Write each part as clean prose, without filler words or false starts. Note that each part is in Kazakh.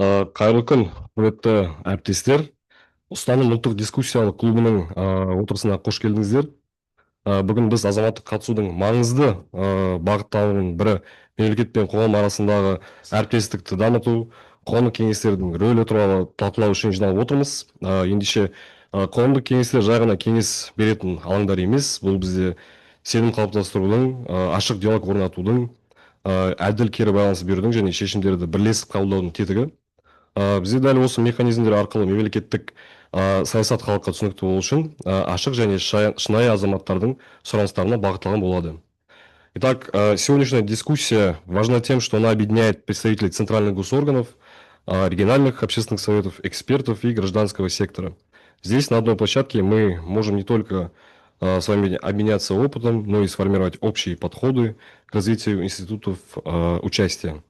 Қайырлы күн, құрметті әріптестер. Ұстаным ұлттық дискуссиялық клубының отырысына қош келдіңіздер. Бүгін біз азаматтық қатысудың маңызды бағыттарының бірі мемлекет пен қоғам арасындағы әріптестікті дамыту, қоғамдық кеңестердің рөлі туралы талқылау үшін жиналып отырмыз. Ендеше қоғамдық кеңестер жай ғана кеңес беретін алаңдар емес, бұл бізде сенім қалыптастырудың, ашық диалог орнатудың, әділ кері байланыс берудің және шешімдерді бірлесіп қабылдаудың тетігі. Бізде дәл осы механизмдер арқылы мемлекеттік саясат халыққа түсінікті болу үшін ашық және шынайы азаматтардың сұраныстарына бағытталған болады. Итак, сегодняшняя дискуссия важна тем, что она объединяет представителей центральных госорганов, региональных общественных советов, экспертов и гражданского сектора. Здесь на одной площадке мы можем не только с вами обменяться опытом, но и сформировать общие подходы к развитию институтов участия.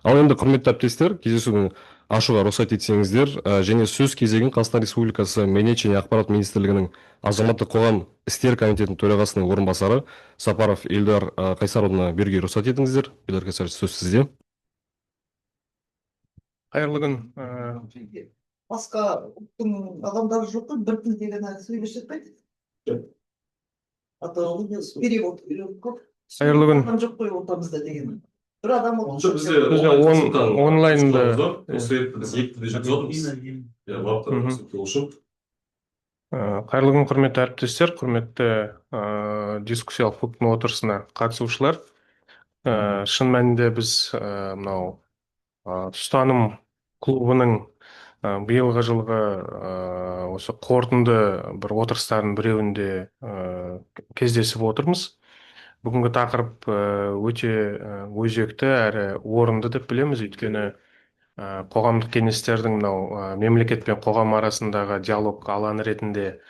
Ал енді құрметті әріптестер, кездесудің ашуға рұқсат етсеңіздер, және сөз кезегін Қазақстан Республикасы Мәдениет және ақпарат министрлігінің азаматтық қоғам істер комитетінің төрағасының орынбасары Сапаров Эльдар Қайсарұлына беруге рұқсат етіңіздер. Эльдар Қайсарович, сөз сізде. Қайырлы күн. Басқа ұлттың адамдары жоқ қой, бір тілде ғана сөйлесіп кетеді. Перевод көп. Қайырлы күн. Жоқ қой ортамызда деген. Bir adam Bizde онлайнда қайырлы күн, құрметті әріптестер, құрметті дискуссиялық клубтың отырысына қатысушылар. Шын мәнінде біз мынау ұстаным клубының биылғы жылғы осы қорытынды бір отырыстардың біреуінде кездесіп отырмыз. Бүгінгі тақырып өте өзекті әрі орынды деп білеміз, өйткені қоғамдық кеңестердің мынау мемлекет пен қоғам арасындағы диалог алаңы ретінде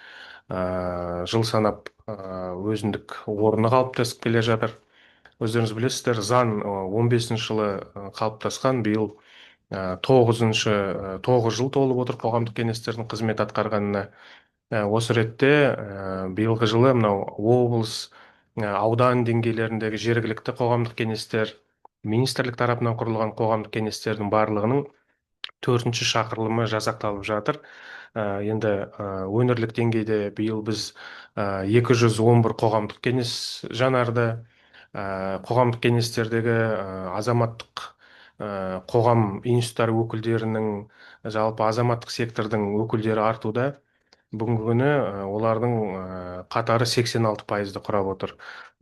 жыл санап өзіндік орны қалыптасып келе жатыр. Өздеріңіз білесіздер, заң 15 жылы қалыптасқан, биыл 9 жыл толып отыр қоғамдық кеңестердің қызмет атқарғанына. Осы ретте биылғы жылы мынау облыс, аудан деңгейлеріндегі жергілікті қоғамдық кеңестер, министрлік тарапынан құрылған қоғамдық кеңестердің барлығының 4-ші шақырылымы жасақталып жатыр. Енді өңірлік деңгейде биыл біз 211 қоғамдық кеңес жаңарды. Қоғамдық кеңестердегі азаматтық қоғам институттары өкілдерінің, жалпы азаматтық сектордың өкілдері артуда. Бүгінгі күні олардың қатары 86%-ды құрап отыр.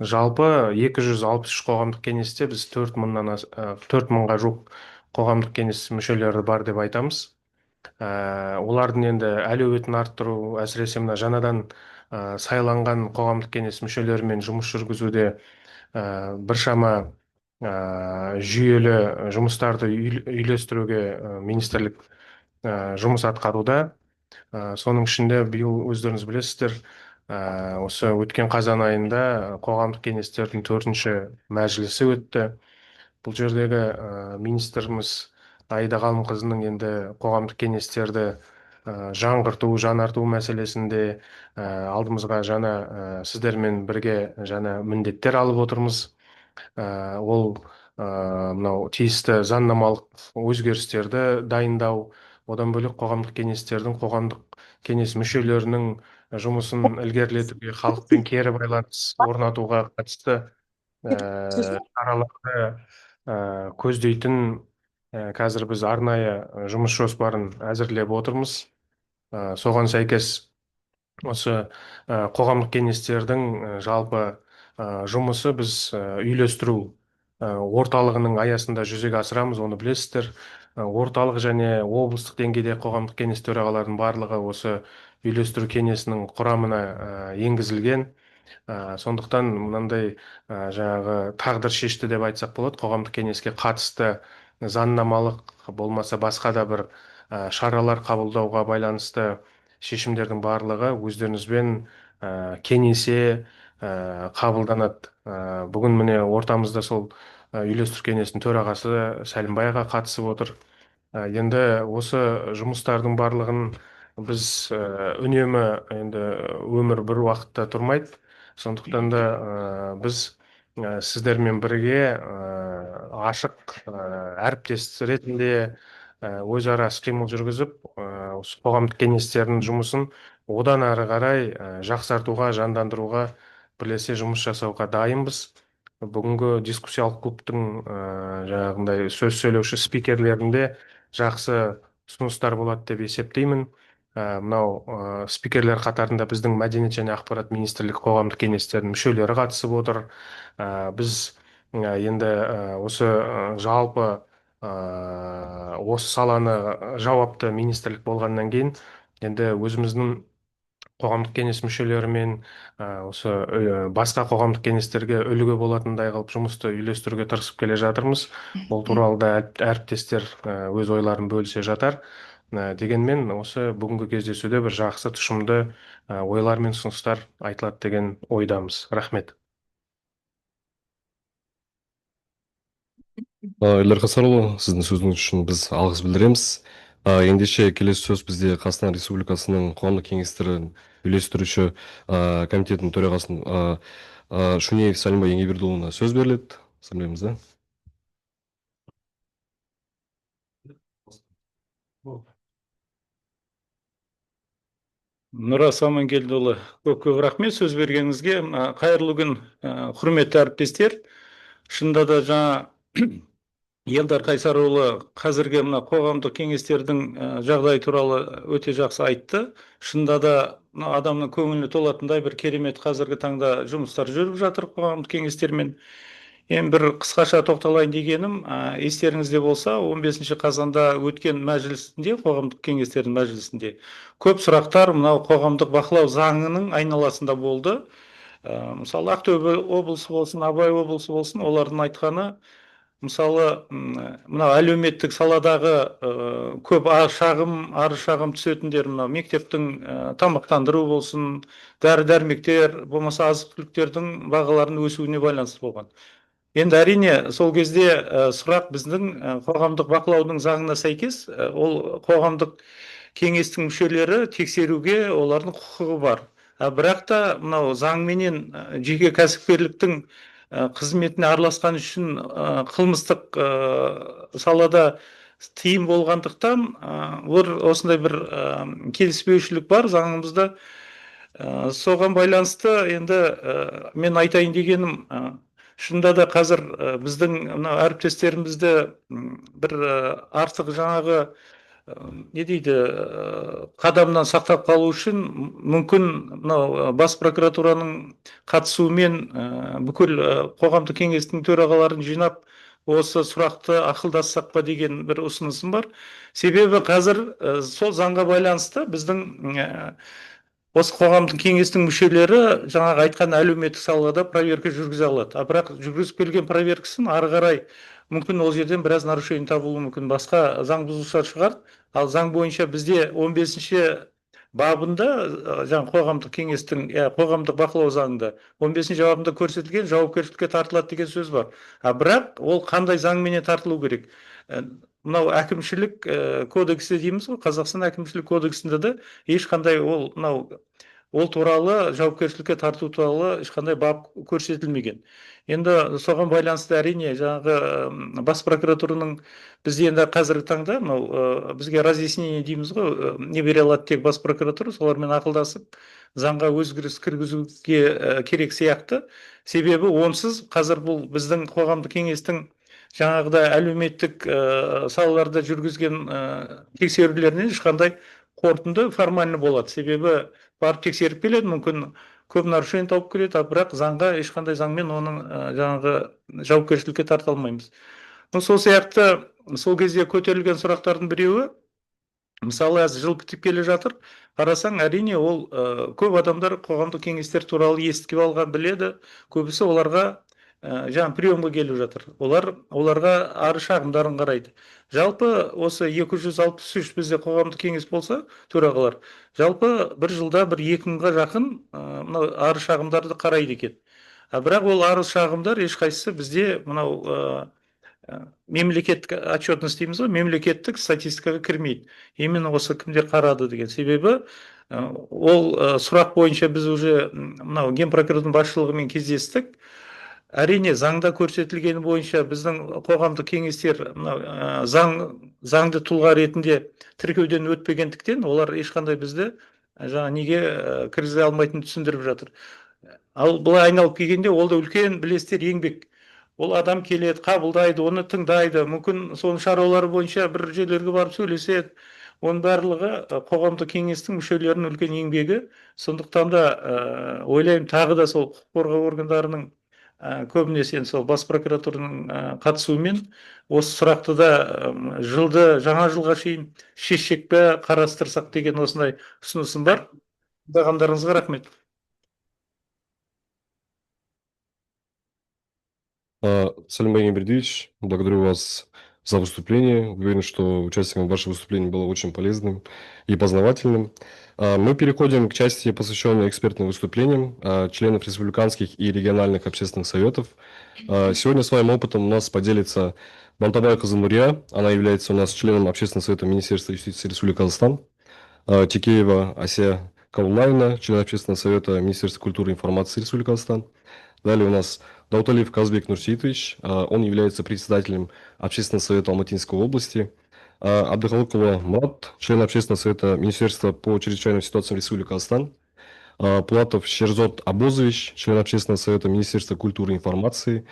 Жалпы 263 қоғамдық кеңесте біз 4 мыңға жуық қоғамдық кеңес мүшелері бар деп айтамыз. Олардың енді әлеуетін арттыру, әсіресе мына жаңадан сайланған қоғамдық кеңес мүшелерімен жұмыс жүргізуде біршама жүйелі жұмыстарды үйлестіруге министрлік жұмыс атқаруда. Соның ішінде биыл өздеріңіз білесіздер, осы өткен қазан айында қоғамдық кеңестердің 4-ші мәжілісі өтті. Бұл жердегі министріміз Аида Ғалымқызының енді қоғамдық кеңестерді жаңғырту, жаңарту мәселесінде алдымызға жаңа сіздермен бірге жаңа міндеттер алып отырмыз. Ол мынау тиісті заңнамалық өзгерістерді дайындау, одан бөлек қоғамдық кеңестердің, қоғамдық кеңес мүшелерінің жұмысын ілгерілетуге, халықпен кері байланыс орнатуға қатысты шараларды көздейтін қазір біз арнайы жұмыс жоспарын әзірлеп отырмыз. Соған сәйкес осы қоғамдық кеңестердің жалпы жұмысы біз үйлестіру орталығының аясында жүзеге асырамыз, оны білесіздер. Орталық және облыстық деңгейде қоғамдық кеңес төрағаларының барлығы осы үйлестіру кеңесінің құрамына енгізілген. Сондықтан мынандай жаңағы тағдыр шешті деп айтсақ болады, қоғамдық кеңеске қатысты заңнамалық болмаса басқа да бір шаралар қабылдауға байланысты шешімдердің барлығы өздеріңізбен кеңесе қабылданады. Бүгін міне ортамызда сол үйлестіру кеңесінің төрағасы Сәлімбай аға қатысып отыр. Енді осы жұмыстардың барлығын біз үнемі, енді өмір бір уақытта тұрмайды. Сондықтан да біз сіздермен бірге ашық әріптес ретінде өзара іс-қимыл жүргізіп, осы қоғамдық кеңестердің жұмысын одан әрі қарай жақсартуға, жандандыруға бірлесе жұмыс жасауға дайынбыз. Бүгінгі дискуссиялық клубтың жаңағындай сөз сөйлеуші спикерлерінде жақсы ұсыныстар болады деп есептеймін. Мынау спикерлер қатарында біздің мәдениет және ақпарат министрлігі қоғамдық кеңестерінің мүшелері қатысып отыр. Біз енді осы жалпы осы саланы жауапты министрлік болғаннан кейін енді өзіміздің қоғамдық кеңес мүшелерімен осы басқа қоғамдық кеңестерге үлгі болатындай қылып жұмысты үйлестіруге тырысып келе жатырмыз. Бұл туралы да әріптестер өз ойларын бөлісе жатар. Дегенмен осы бүгінгі кездесуде бір жақсы тұшымды ойлар мен ұсыныстар айтылады деген ойдамыз. Рахмет. Ильдар Қасарұлы, сіздің сөзіңіз үшін біз алғыс білдіреміз. Ендеше келесі сөз бізде Қазақстан Республикасының қоғамдық кеңестерін үйлестіруші комитетінің төрағасын Шунеев Сәлімбай Еңгебердіұлына сөз беріледі. Сәлемдейміз. Нұрас Амангелдіұлы, көп рахмет сөз бергеніңізге. Қайырлы күн, құрметті әріптестер. Шынында да жаңа Елдар Қайсарұлы қазіргі мына қоғамдық кеңестердің жағдайы туралы өте жақсы айтты. Шынында да адамның көңіліне толатындай бір керемет қазіргі таңда жұмыстар жүріп жатыр қоғамдық кеңестермен. Енді бір қысқаша тоқталайын дегенім, естеріңізде болса, 15 қазанда өткен мәжілісінде, қоғамдық кеңестердің мәжілісінде көп сұрақтар мынау қоғамдық бақылау заңының айналасында болды. Мысалы, Ақтөбе облысы болсын, Абай облысы болсын, олардың айтқаны, мысалы, мынау әлеуметтік саладағы көп арыз шағым түсетіндер, мынау мектептің тамақтандыру болсын, дәрі-дәрмектер, болмаса азық-түліктердің бағаларының өсуіне байланысты болған. Енді әрине сол кезде сұрақ біздің қоғамдық бақылаудың заңына сәйкес, ол қоғамдық кеңестің мүшелері тексеруге олардың құқығы бар. Бірақ та мынау заңменен жеке кәсіпкерліктің қызметіне араласқан үшін қылмыстық салада тыйым болғандықтан, осындай бір келіспеушілік бар заңымызда. Соған байланысты енді мен айтайын дегенім, шынында да қазір біздің әріптестерімізді бір артық жаңағы не дейді, қадамнан сақтап қалу үшін мүмкін мынау бас прокуратураның қатысуымен бүкіл қоғамдық кеңестің төрағаларын жинап осы сұрақты ақылдассақ па деген бір ұсынысым бар. Себебі қазір сол заңға байланысты біздің осы қоғамдық кеңестің мүшелері жаңағы айтқан әлеуметтік салада проверка жүргізе алады. Бірақ жүргізіп келген проверкасын ары қарай мүмкін ол жерден біраз нарушение табылуы мүмкін, басқа заң бұзушылар шығар. Ал заң бойынша бізде 15-ші бабында, жаңа қоғамдық кеңестің, қоғамдық бақылау заңында 15-ші бабында көрсетілген жауапкершілікке тартылады деген сөз бар. Бірақ ол қандай заңменен тартылу керек? Мынау әкімшілік кодексі дейміз ғой, Қазақстан әкімшілік кодексінде де ешқандай ол туралы жауапкершілікке тарту туралы ешқандай бап көрсетілмеген. Енді соған байланысты әрине жаңағы бас прокуратураның бізде енді қазіргі таңда бізге разъяснение дейміз ғой, не бере алады тек бас прокуратура, солармен ақылдасып заңға өзгеріс кіргізуге керек сияқты. Себебі онсыз қазір бұл біздің қоғамдық кеңестің жаңағыда әлеуметтік салаларда жүргізген тексерулерінен ешқандай қорытынды формальны болады. Себебі барып тексеріп келеді, мүмкін көп нарушение тауып келеді, бірақ заңға ешқандай заңмен оның жаңағы жауапкершілікке тарта алмаймыз. Сол сияқты сол кезде көтерілген сұрақтардың біреуі, мысалы, жыл бітіп келе жатыр, қарасаң, әрине ол көп адамдар қоғамдық кеңестер туралы естіп алған, біледі, көбісі оларға жаңа приемға келіп жатыр. Оларға арыз шағымдарын қарайды. Жалпы осы 263 бізде қоғамдық кеңес болса, төрағалар, жалпы бір жылда бір 2000-ға жақын арыз шағымдарды қарайды екен. Бірақ ол арыз шағымдар ешқайсысы бізде мынау мемлекеттік отчетность дейміз ғой, мемлекеттік статистикаға кірмейді. Именно осы кімдер қарады деген. Себебі ол сұрақ бойынша біз уже мынау Генпрокуратурдың басшылығымен кездестік. әрине заңда көрсетілгені бойынша біздің қоғамдық кеңестер мынау заңды тұлға ретінде тіркеуден өтпегендіктен олар ешқандай бізді жаңа неге кіргізе алмайтынын түсіндіріп жатыр. Ал былай айналып келгенде ол да үлкен білесіздер еңбек. Ол адам келеді, қабылдайды, оны тыңдайды, мүмкін соның шаруалары бойынша бір жерлерге барып сөйлеседі. Оның барлығы қоғамдық кеңестің мүшелерінің үлкен еңбегі. Сондықтан да ойлаймын тағы да сол құқық қорғау органдарының көбінесе сол бас прокуратураның қатысуымен осы сұрақты да жаңа жылға шейін шешсек пе, қарастырсақ деген осындай ұсынысым бар. Тыңдағандарыңызға рахмет. Салим Байгенбердиевич, благодарю вас за выступление. Уверен, что участие в вашем выступлении было очень полезным и познавательным. Мы переходим к части, посвященной экспертным выступлениям членов республиканских и региональных общественных советов. Сегодня своим опытом у нас поделится Бантабай Нурия. Она является у нас членом общественного совета Министерства юстиции Республики Казахстан. Текеева Ася Каулаевна, член общественного совета Министерства культуры и информации Республики Казахстан. Далее у нас Дауталиев Казбек Нурсиитович, он является председателем Общественного совета Алматинской области. Абдыхалыкова Мурат, член Общественного совета Министерства по чрезвычайным ситуациям Республики Казахстан. Пулатов Шерзот Абозович, член Общественного совета Министерства культуры и информации.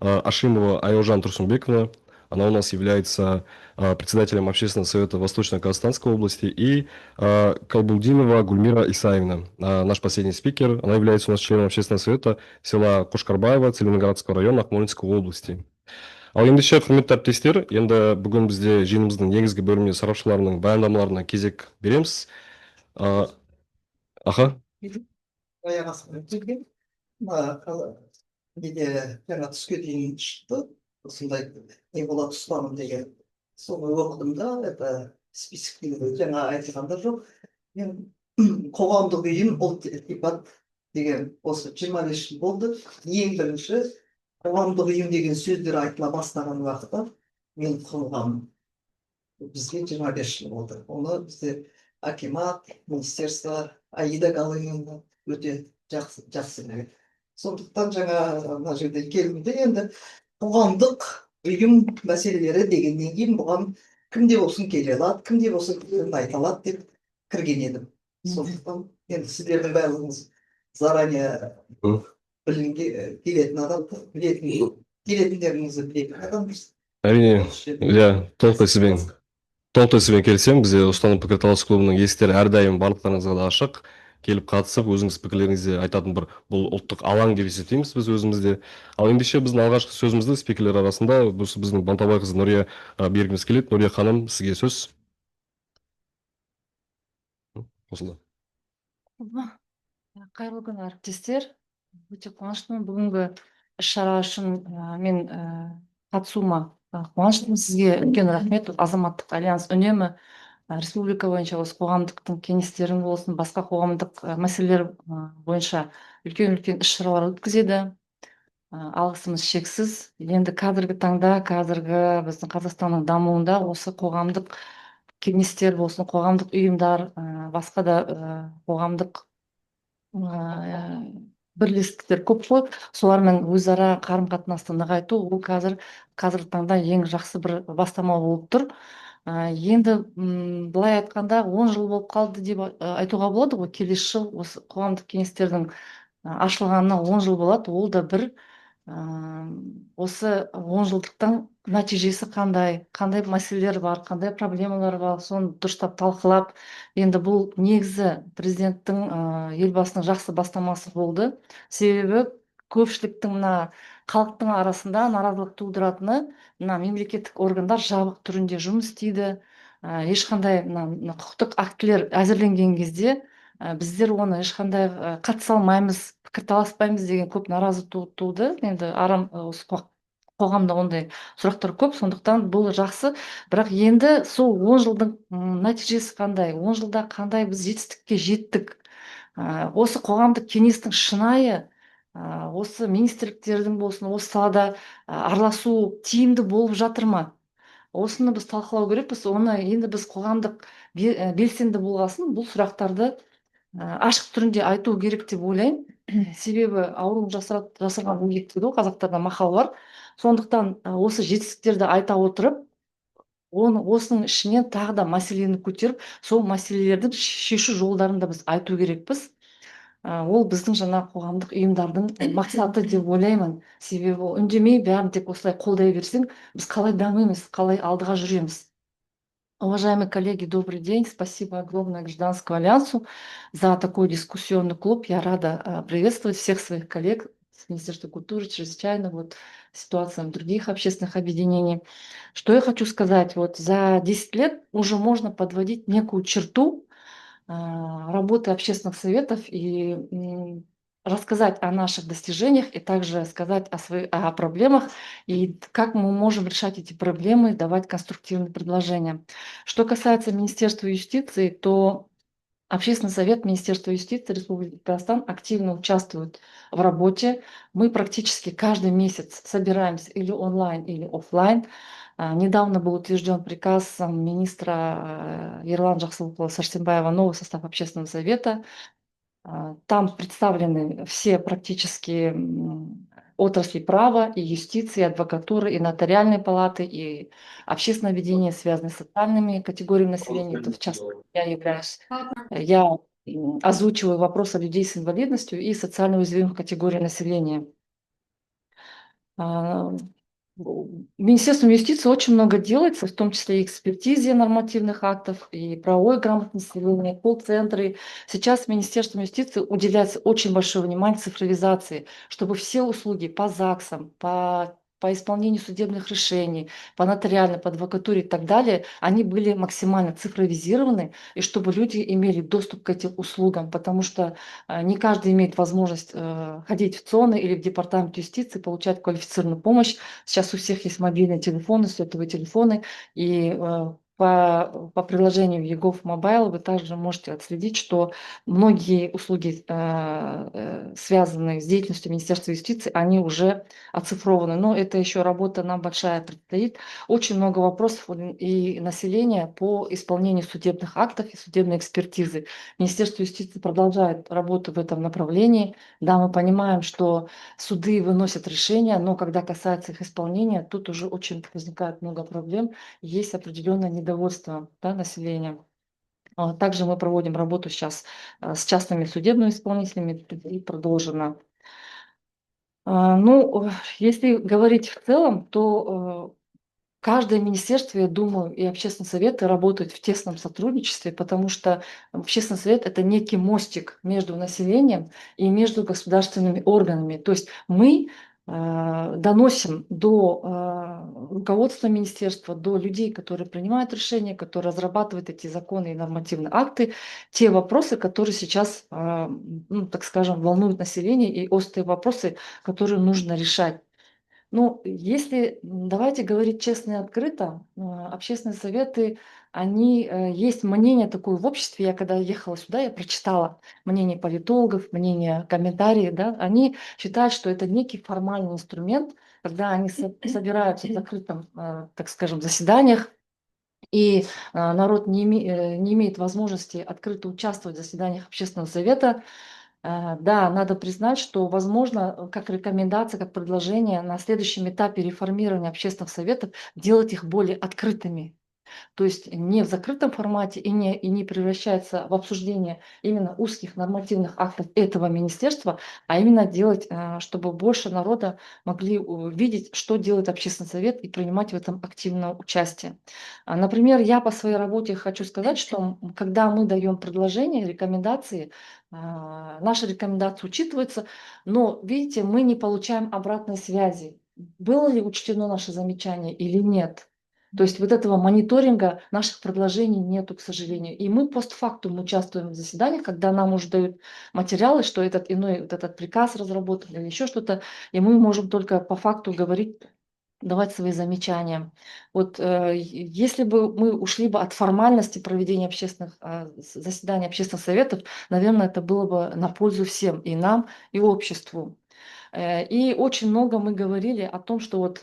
Ашимова Айожан Турсунбековна, она у нас является председателем Общественного совета Восточно-Казахстанской области. И Калбулдинова Гульмира Исаевна, наш последний спикер, она является у нас членом Общественного совета села Кошкарбаева Целиноградского района Акмолинской области. Ал ендеше құрметті әріптестер, енді бүгін бізде жиынымыздың негізгі бөліміне сарапшыларының баяндамаларына кезек береміз. Аха. Баяғысында келген, неде жаңа түске дейін шықты, осындай не болады ұстаным деген. Соны оқыдым да, это списокте жаңа айтылғанда жоқ. Мен қоғамдық ұйым ұлт ілтипат деген осы 25 жыл болды. Ең бірінші қоғамдық ұйым деген сөздер айтыла бастаған уақытта мен құрылғанмын. Бізге 25 жыл болды. Оны бізде акимат, министерство, Аида Галыевна өте жақсы біледі. Сондықтан жаңа мына жерде келгенде енді қоғамдық ұйым мәселелері дегеннен кейін бұған кімде болсын келе алады, кімде болсын айта алады деп кірген едім. Сондықтан енді сіздердің барлығыңыз заранее келетін адам, келетіндеріңізді білетін адамсыз. Әрине, иә, толықтай сізбен келісемін. Бізде ұстаным пікірталас клубының есіктері әрдайым барлықтарыңызға да ашық. Келіп қатысып, өзіңіз пікірлеріңізді айтатын бір бұл ұлттық алаң деп есептейміз біз өзімізде. Ал ендеше біздің алғашқы сөзімізді спикерлер арасында біздің Бантабай қызы Нұрия бергіміз келеді. Нұрия ханым, сізге сөз. Осында. Қайырлы күн, әріптестер. Өте қуаныштымын бүгінгі іс-шара үшін мен қатысуыма қуаныштымын. Сізге үлкен рахмет. Азаматтық альянс үнемі республика бойынша осы қоғамдықтың кеңестерін болсын, басқа қоғамдық мәселелер бойынша үлкен іс-шаралар өткізеді. Алғысымыз шексіз. Енді қазіргі таңда, қазіргі біздің Қазақстанның дамуында осы қоғамдық кеңестер болсын, қоғамдық ұйымдар, басқа да қоғамдық бірлестіктер көп қой. Солармен өзара қарым-қатынасты нығайту ол қазіргі таңда ең жақсы бір бастама болып тұр. Енді былай айтқанда 10 жыл болып қалды деп айтуға болады ғой. Келесі жыл осы қоғамдық кеңестердің ашылғанына 10 жыл болады. Ол да бір осы 10 жылдықтың нәтижесі қандай мәселелер бар, қандай проблемалар бар, соны дұрыстап талқылап, енді бұл негізі президенттің, елбасының жақсы бастамасы болды. Себебі көпшіліктің мына халықтың арасында наразылық тудыратыны, мына мемлекеттік органдар жабық түрінде жұмыс істейді. Ешқандай құқықтық актілер әзірленген кезде біздер оны ешқандай қатыса алмаймыз, пікірталаспаймыз деген көп наразылық туды. Енді осы қоғамда ондай сұрақтар көп, сондықтан бұл жақсы. Бірақ енді сол 10 жылдың нәтижесі қандай? 10 жылда қандай біз жетістікке жеттік? Осы қоғамдық кеңестің шынайы осы министрліктердің болсын, осы салада араласу тиімді болып жатыр ма? Осыны біз талқылау керекпіз. Оны енді біз қоғамдық белсенді болғасын бұл сұрақтарды ашық түрінде айту керек деп ойлаймын. Себебі ауруын жасырған еңбек дейді ғой, қазақтарда мақал бар. Сондықтан осы жетістіктерді айта отырып, осының ішінен тағы да мәселені көтеріп, сол мәселелердің шешу жолдарын да біз айту керекпіз. Ол біздің жаңа қоғамдық ұйымдардың мақсаты деп ойлаймын. Себебі үндемей бәрін тек осылай қолдай берсең, біз қалай дамимыз, қалай алдыға жүреміз. Уважаемые коллеги, добрый день. Спасибо огромное Гражданскому альянсу за такой дискуссионный клуб. Я рада приветствовать всех своих коллег с Министерства культуры, чрезвычайно вот ситуациям других общественных объединений. Что я хочу сказать? Вот за 10 лет уже можно подводить некую черту работы общественных советов и рассказать о наших достижениях и также сказать о проблемах и как мы можем решать эти проблемы, давать конструктивные предложения. Что касается Министерства юстиции, то Общественный совет Министерства юстиции Республики Татарстан активно участвует в работе. Мы практически каждый месяц собираемся или онлайн, или офлайн. Недавно был утвержден приказ министра Ерлана Жаксылыкұлы Сәрсенбаева, новый состав Общественного совета. Там представлены все практически отрасли права, и юстиции, и адвокатуры, и нотариальные палаты, и общественное объединение, связанное с социальными категориями населения. Это в частности я озвучиваю вопросы людей с инвалидностью и социально уязвимых категорий населения. Министерством юстиции очень много делается, в том числе и экспертизе нормативных актов, и правовой грамотности населения, колл-центры. Сейчас Министерством юстиции уделяется очень большое внимание цифровизации, чтобы все услуги по ЗАГСам, по исполнению судебных решений, по нотариальной, по адвокатуре и так далее, они были максимально цифровизированы, и чтобы люди имели доступ к этим услугам, потому что не каждый имеет возможность ходить в ЦОНы или в департамент юстиции, получать квалифицированную помощь. Сейчас у всех есть мобильные телефоны, сотовые телефоны, и по приложению ЕГОВ Мобайл вы также можете отследить, что многие услуги, связанные с деятельностью Министерства юстиции, они уже оцифрованы. Но это еще работа нам большая предстоит. Очень много вопросов и населения по исполнению судебных актов и судебной экспертизы. Министерство юстиции продолжает работу в этом направлении. Да, мы понимаем, что суды выносят решения, но когда касается их исполнения, тут уже очень возникает много проблем, есть определенное недовольство, да, населения. Также мы проводим работу сейчас с частными судебными исполнителями и продолжено. Ну, если говорить в целом, то каждое министерство, я думаю, и общественные советы работают в тесном сотрудничестве, потому что общественный совет – это некий мостик между населением и между государственными органами. То есть мы доносим до руководства министерства, до людей, которые принимают решения, которые разрабатывают эти законы и нормативные акты, те вопросы, которые сейчас, ну, так скажем, волнуют население, и острые вопросы, которые нужно решать. Ну, если давайте говорить честно и открыто, общественные советы, они, есть мнение такое в обществе, я когда ехала сюда, я прочитала мнение политологов, мнение, комментарии, да, они считают, что это некий формальный инструмент, когда они собираются в закрытом, так скажем, заседаниях, и народ не имеет возможности открыто участвовать в заседаниях общественного совета. Да, надо признать, что, возможно, как рекомендация, как предложение на следующем этапе реформирования общественных советов делать их более открытыми. То есть не в закрытом формате и не превращается в обсуждение именно узких нормативных актов этого министерства, а именно делать, чтобы больше народа могли видеть, что делает общественный совет и принимать в этом активное участие. Например, я по своей работе хочу сказать, что когда мы даем предложения, рекомендации, наши рекомендации учитываются, но, видите, мы не получаем обратной связи. Было ли учтено наше замечание или нет? То есть вот этого мониторинга наших предложений нету, к сожалению. И мы постфактум участвуем в заседаниях, когда нам уже дают материалы, что этот иной, вот этот приказ разработан или еще что-то, и мы можем только по факту говорить, давать свои замечания. Вот если бы мы ушли бы от формальности проведения общественных заседаний общественных советов, наверное, это было бы на пользу всем, и нам, и обществу. И очень много мы говорили о том, что вот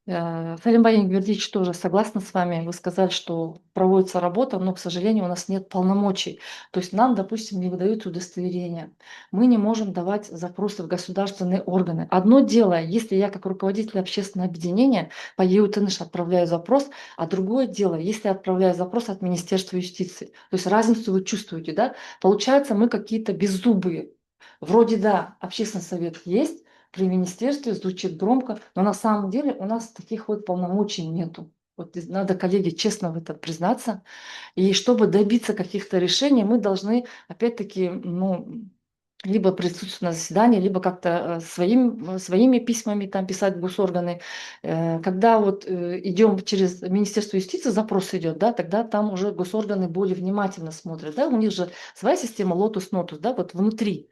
Салимбай Ингвердич тоже согласна с вами. Вы сказали, что проводится работа, но, к сожалению, у нас нет полномочий. То есть нам, допустим, не выдают удостоверения. Мы не можем давать запросы в государственные органы. Одно дело, если я как руководитель общественного объединения по ЕУТНШ отправляю запрос, а другое дело, если я отправляю запрос от Министерства юстиции. То есть разницу вы чувствуете, да? Получается, мы какие-то беззубые. Вроде да, общественный совет есть, при министерстве звучит громко, но на самом деле у нас таких вот полномочий нету. Вот надо, коллеги, честно в этом признаться. И чтобы добиться каких-то решений, мы должны, опять-таки, ну, либо присутствовать на заседании, либо как-то своими письмами там писать в госорганы. Когда вот идем через Министерство юстиции, запрос идет, да, тогда там уже госорганы более внимательно смотрят. Да, у них же своя система Lotus Notus, да, вот внутри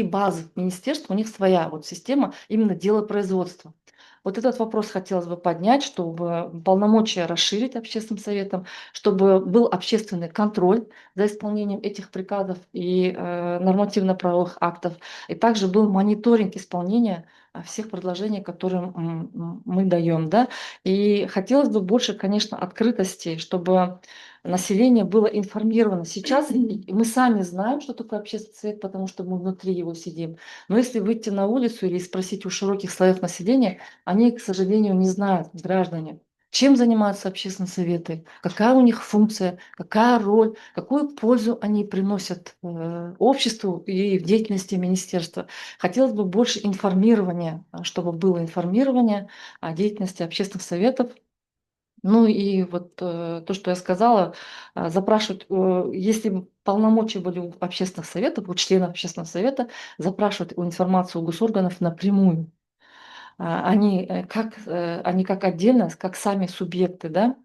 базы министерства у них своя вот система именно делопроизводства. Вот этот вопрос хотелось бы поднять, чтобы полномочия расширить общественным советом, чтобы был общественный контроль за исполнением этих приказов и нормативно-правовых актов, и также был мониторинг исполнения всех предложений, которые мы даем, да. И хотелось бы больше, конечно, открытости, чтобы население было информировано. Сейчас мы сами знаем, что такое общественный совет, потому что мы внутри его сидим. Но если выйти на улицу или спросить у широких слоев населения, они, к сожалению, не знают, граждане, чем занимаются общественные советы, какая у них функция, какая роль, какую пользу они приносят обществу и в деятельности министерства. Хотелось бы больше информирования, чтобы было информирование о деятельности общественных советов. Ну и вот то, что я сказала, запрашивать, если полномочия были у общественных советов, у членов общественного совета, запрашивать информацию у госорганов напрямую. Они как отдельно, как сами субъекты, да,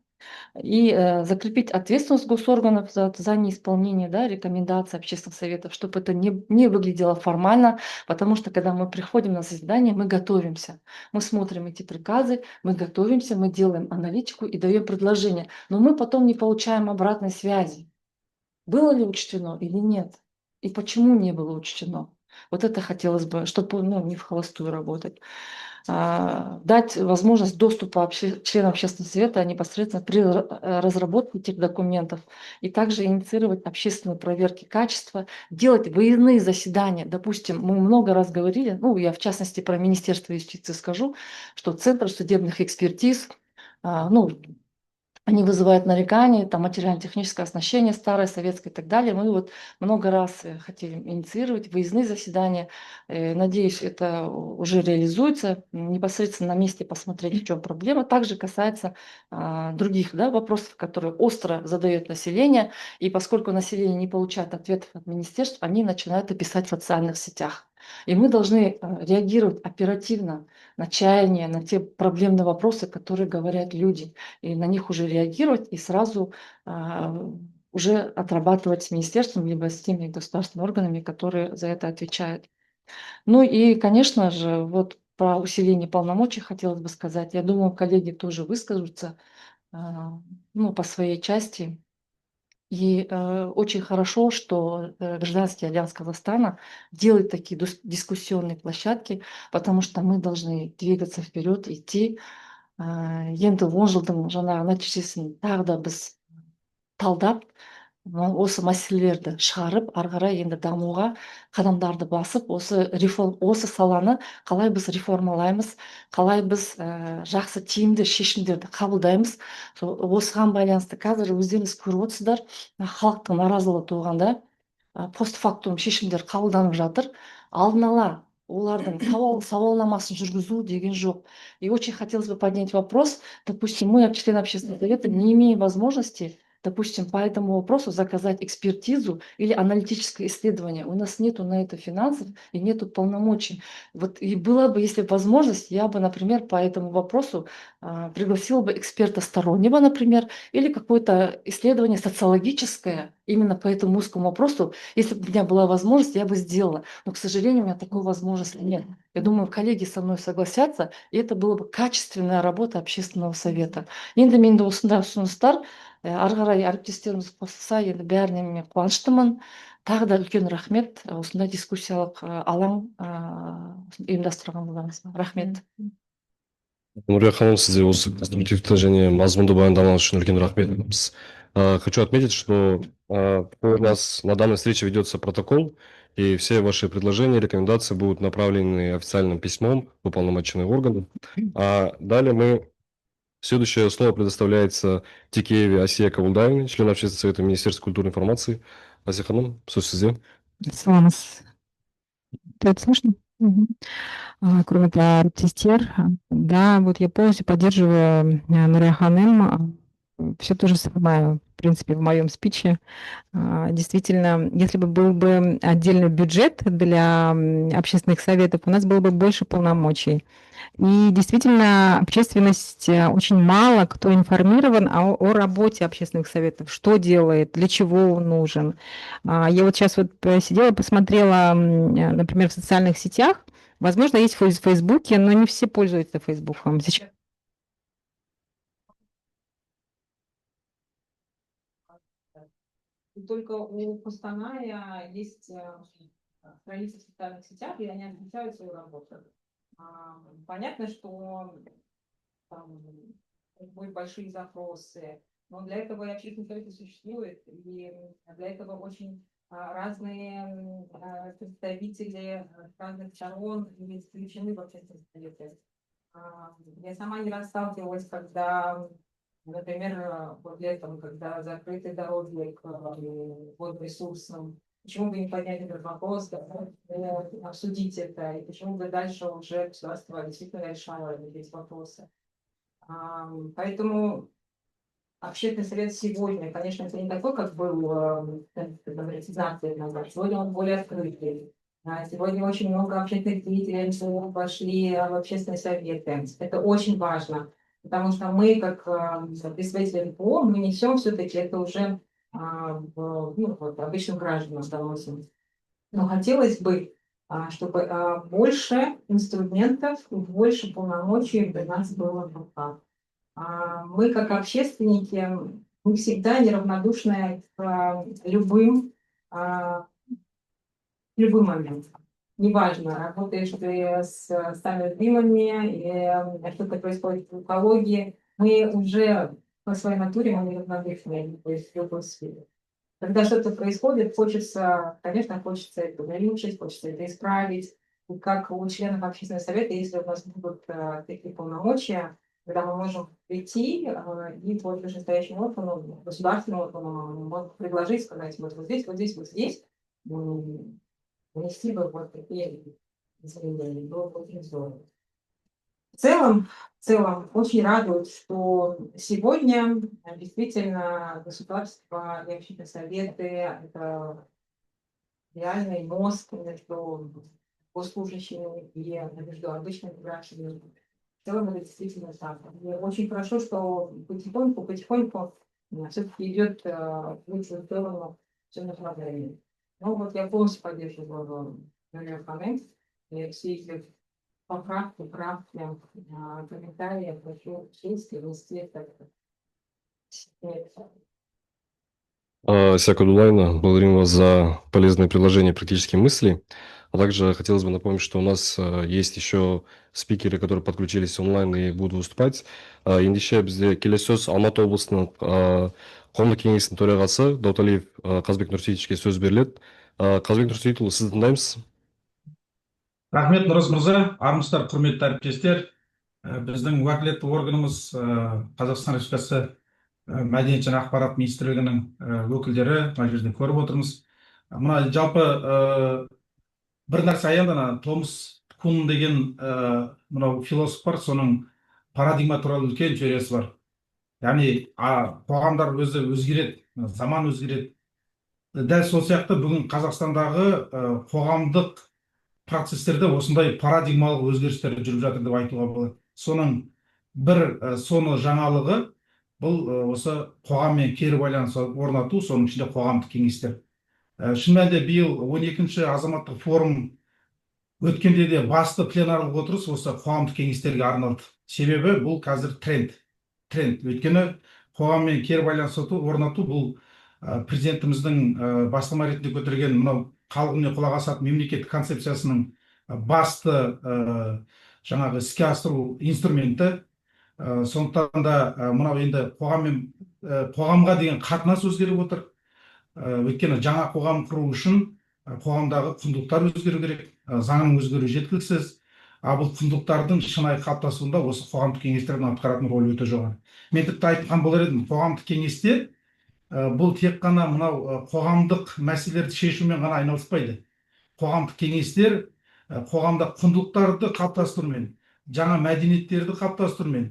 и закрепить ответственность госорганов за неисполнение, да, рекомендаций общественных советов, чтобы это не выглядело формально, потому что когда мы приходим на заседание, мы готовимся, мы смотрим эти приказы, мы готовимся, мы делаем аналитику и даем предложения, но мы потом не получаем обратной связи, было ли учтено или нет, и почему не было учтено. Вот это хотелось бы, чтобы не в холостую работать. Дать возможность доступа членам общественного совета непосредственно при разработке этих документов и также инициировать общественные проверки качества, делать выездные заседания. Допустим, мы много раз говорили, ну, я в частности про Министерство юстиции скажу, что Центр судебных экспертиз, ну, они вызывают нарекания, там материально-техническое оснащение старое, советское и так далее. Мы вот много раз хотели инициировать выездные заседания. Надеюсь, это уже реализуется. Непосредственно на месте посмотреть, в чем проблема. Также касается других, да, вопросов, которые остро задает население. И поскольку население не получает ответов от министерств, они начинают писать в социальных сетях. И мы должны реагировать оперативно на чаяния, на те проблемные вопросы, которые говорят люди, и на них уже реагировать и сразу уже отрабатывать с министерством, либо с теми государственными органами, которые за это отвечают. Ну и, конечно же, вот про усиление полномочий хотелось бы сказать. Я думаю, коллеги тоже выскажутся ну, по своей части. И очень хорошо, что Гражданский альянс Казахстана делает такие дискуссионные площадки, потому что мы должны двигаться вперед, идти. Енді 10 жылдың жаңағы нәтижесін тағы да біз талдап, осы мәселелерді шығарып, ары қарай енді дамуға қадамдарды басып, осы саланы қалай біз реформалаймыз, қалай біз жақсы тиімді шешімдерді қабылдаймыз. Осыған байланысты қазір өздеріңіз көріп отырсыздар, халықтың наразылығы туғанда постфактум шешімдер қабылданып жатыр. Алдын ала олардың сауалнамасын жүргізу деген жоқ. И очень хотелось бы поднять вопрос, допустим, мы, члены общественного совета, не имеем возможности, допустим, по этому вопросу заказать экспертизу или аналитическое исследование. У нас нету на это финансов и нету полномочий. Вот и была бы, если возможность, я бы, например, по этому вопросу пригласила бы эксперта стороннего, например, или какое-то исследование социологическое именно по этому узкому вопросу. Если бы у меня была возможность, я бы сделала. Но, к сожалению, у меня такой возможности нет. Я думаю, коллеги со мной согласятся, и это была бы качественная работа общественного совета. Енді менде осындай ұсыныстар, ары қарай әріптестеріміз қосылса, енді бәріне мен қуаныштымын. Тағы да үлкен рахмет осындай дискуссиялық алаң ұйымдастырғаныңызға. Рахмет. Нурия ханым, сізге осы конструктивті және мазмұнды баяндамаңыз үшін үлкен рахмет. Хочу отметить, что у нас на данной встрече ведется протокол, и все ваши предложения, рекомендации будут направлены официальным письмом в уполномоченные органы. А далее следующее слово предоставляется Тикееве Асия Кабулдаевне, члену общественного совета Министерства культуры и информации. Асия ханым, сөз сізде. Саламатсыз. Слышно? Мгм. Құрметті әріптестер, да, вот я полностью поддерживаю Нурия ханым. Все то же самое, в принципе, в моем спиче. Действительно, если бы был бы отдельный бюджет для общественных советов, у нас было бы больше полномочий. И действительно, общественность очень мало кто информирован о работе общественных советов, что делает, для чего он нужен. Я вот сейчас вот сидела, посмотрела, например, в социальных сетях. Возможно, есть в Фейсбуке, но не все пользуются Фейсбуком. Сейчас только у Кустаная есть страницы в социальных сетях, и они отмечают свою работу. Понятно, что там будут большие запросы, но для этого и общественные советы существуют, и для этого очень разные представители разных сторон включены в общественные советы. Я сама не раз сталкивалась, когда, например, вот летом, когда закрыты дороги к водным ресурсам, почему бы не поднять этот вопрос, обсудить это, и почему бы дальше уже государство действительно решало эти вопросы. Поэтому общественный совет сегодня, конечно, это не такой, как был 15 лет назад. Сегодня он более открытый. Сегодня очень много общественных деятелей пошли в общественные советы. Это очень важно, потому что мы, как представители НПО, мы несем все-таки это уже обычным гражданам доносим. Но хотелось бы, чтобы больше инструментов, больше полномочий для нас было в руках. Мы, как общественники, мы всегда неравнодушны к любым моментам. Неважно, работаешь ты с самыми любимыми, или что-то происходит в экологии, мы уже по своей натуре мы неравнодушны в любой сфере. Когда что-то происходит, конечно, хочется это улучшить, хочется это исправить. И как у членов общественного совета, если у нас будут такие полномочия, когда мы можем прийти и по вышестоящему органу, государственному органу, предложить, сказать, вот здесь, вот здесь, вот здесь, внести бы вот такие изменения. Было бы очень здорово. В целом очень радует, что сегодня действительно государство и общественные советы — это реальный мост между госслужащими и между обычными гражданами. В целом это действительно так. И очень хорошо, что потихоньку все-таки идет в лучшую сторону все направление. Ну вот я полностью поддерживаю Нурию ханым и все эти поправки, правки, комментарии, хочу честь и внести это. Асия Кабулдаевна, благодарим вас за полезные предложения и практические мысли. А также хотелось бы напомнить, что у нас есть еще спикеры, которые подключились онлайн и будут выступать. Ендеше бізде келесі сөз Алматы облысының қоғамдық кеңесінің төрағасы Дауталиев Қазбек Нұрсейітовке сөз беріледі. Қазбек Нұрсейітұлы, сізді тыңдаймыз. Рахмет, Нұрыс мырза, армысыздар, құрметті әріптестер. Біздің уәкілетті органымыз Қазақстан Республикасы Мәдениет және ақпарат министрлігінің өкілдері мына жерде көріп отырмыз. Мына жалпы бір нәрсе аян, Томас Кун деген мынау философ бар, соның парадигма туралы үлкен теориясы бар. Яғни қоғамдар өзі өзгереді, заман өзгереді. Дәл сол сияқты бүгін Қазақстандағы қоғамдық процестерде осындай парадигмалық өзгерістер жүріп жатыр деп айтуға болады. Соның бір соны жаңалығы бұл осы қоғаммен кері байланыс орнату, соның ішінде қоғамдық кеңестер. Шын мәнінде биыл 12-ші азаматтық форум өткенде де басты пленарлық отырыс осы қоғамдық кеңестерге арналды. Себебі бұл қазір тренд. Өйткені қоғаммен кері байланыс орнату бұл президентіміздің бастама ретінде көтерген мынау халық үніне құлақ асатын мемлекет концепциясының басты жаңағы іске асыру инструменті. Сондықтан да мынау енді қоғамға деген қатынас өзгеріп отыр. Өйткені жаңа қоғам құру үшін қоғамдағы құндылықтар өзгеру керек, заңның өзгеруі жеткіліксіз. Бұл құндылықтардың шынайы қалыптасуында осы қоғамдық кеңестердің атқаратын рөлі өте жоғары. Мен тіпті айтқан болар едім, қоғамдық кеңестер бұл тек қана мынау қоғамдық мәселелерді шешумен ғана айналыспайды. Қоғамдық кеңестер қоғамда құндылықтарды қалыптастырумен, жаңа мәдениеттерді қалыптастырумен,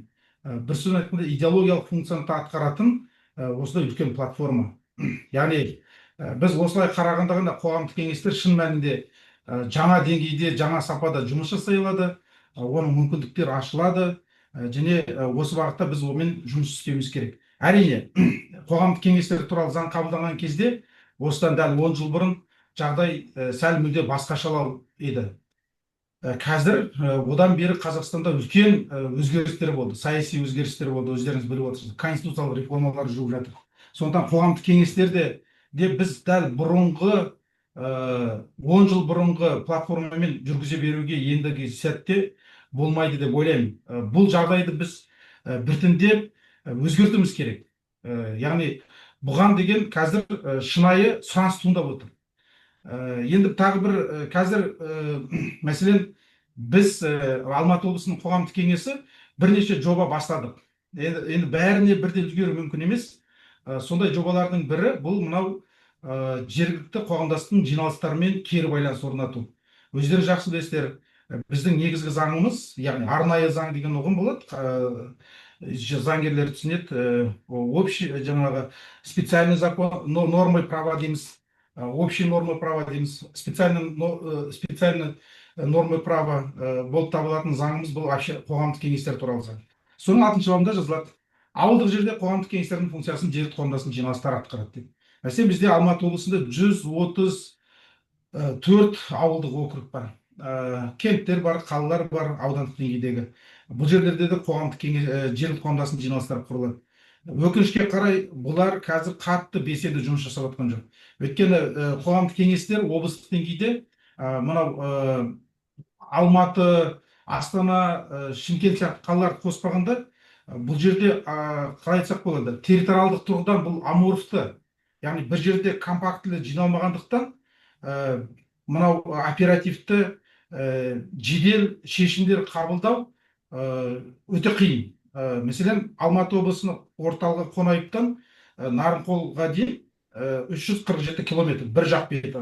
бір сөзбен айтқанда идеологиялық функцияны атқаратын осындай үлкен платформа. Яғни біз осылай қарағанда ғана қоғамдық кеңестер шын мәнінде жаңа деңгейде, жаңа сапада жұмыс жасай алады, оның мүмкіндіктері ашылады, және осы бағытта біз онымен жұмыс істеуіміз керек. Әрине, қоғамдық кеңестер туралы заң қабылданған кезде осыдан дәл 10 жыл бұрын жағдай сәл мүлде басқашалау еді. Қазір одан бері Қазақстанда үлкен өзгерістер болды, саяси өзгерістер болды, өздеріңіз біліп отырсыз, конституциялық реформалар жүріп жатыр. Сондықтан қоғамдық кеңестерде біз дәл бұрынғы 10 жыл бұрынғы платформамен жүргізе беруге ендігі сәтте болмайды деп ойлаймын. Бұл жағдайды біз біртіндеп өзгертуіміз керек. Яғни бұған деген қазір шынайы сұраныс туындап отыр. Енді тағы бір қазір мәселен біз Алматы облысының қоғамдық кеңесі бірнеше жоба бастадық. Енді бәріне бірден үлгеру мүмкін емес. Сондай жобалардың бірі бұл мынау жергілікті қоғамдастықтың жиналыстарымен кері байланыс орнату. Өздеріңіз жақсы білесіздер, біздің негізгі заңымыз, яғни арнайы заң деген ұғым болады. Заңгерлер түсінеді, общий жаңағы специальный закон, нормы права дейміз, общие нормы права дейміз, специальный нормы права болып табылатын заңымыз бұл вообще қоғамдық кеңестер туралы заң. Соның 6-шы бабында жазылады. Ауылдық жерде қоғамдық кеңестердің функциясын жергілікті қоғамдастықтың жиналыстары атқарады деп. Мәселен, бізде Алматы облысында 134 ауылдық округ бар. Кенттер бар, қалалар бар, аудандық деңгейдегі. Бұл жерлерде де жергілікті қоғамдастықтың жиналыстары құрылады. Өкінішке қарай, бұлар қазір қатты белсенді жұмыс жасап жатқан жоқ. Өйткені қоғамдық кеңестер облыстық деңгейде мынау Алматы, Астана, Шымкент сияқты қалаларды қоспағанда, бұл жерде қалай айтсақ болады, территориалдық тұрғыдан бұл аморфты, яғни бір жерде компактілі жиналмағандықтан мынау оперативті жедел шешімдер қабылдау өте қиын. Мәселен, Алматы облысының орталығы Қонаевтан Нарынқолға дейін 347 километр, бір жақ беті.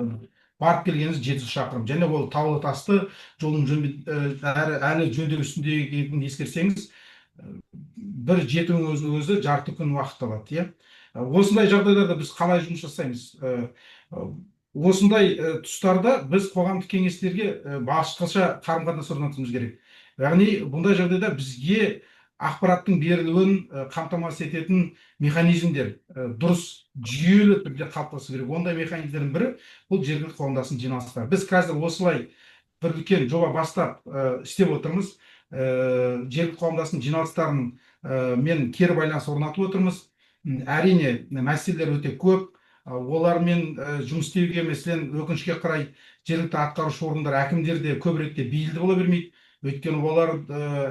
Барып келгеніңіз 700 шақырым. Және ол таулы тасты жолын әлі жөндеу үстіндегін ескерсеңіз, бір жетудің өзі жарты күн уақыт алады. Осындай жағдайларда біз қалай жұмыс жасаймыз? Осындай тұстарда біз қоғамдық кеңестерге басқаша қарым-қатынас орнатуымыз керек. Яғни бұндай жағдайда бізге ақпараттың берілуін қамтамасыз ететін механизмдер дұрыс жүйелі түрде қалыптасу керек. Ондай механизмдердің бірі бұл жергілікті қоғамдастықтың жиналыстары. Біз қазір осылай бір үлкен жоба бастап істеп отырмыз. Жергілікті қоғамдастықтың жиналыстарын мен кері байланыс орнатып отырмыз. Әрине, мәселелер өте көп. Олармен жұмыс істеуге, мәселен, өкінішке қарай жергілікті атқарушы орындар, әкімдер де көбірек те бейілді бола бермейді. Өйткені олар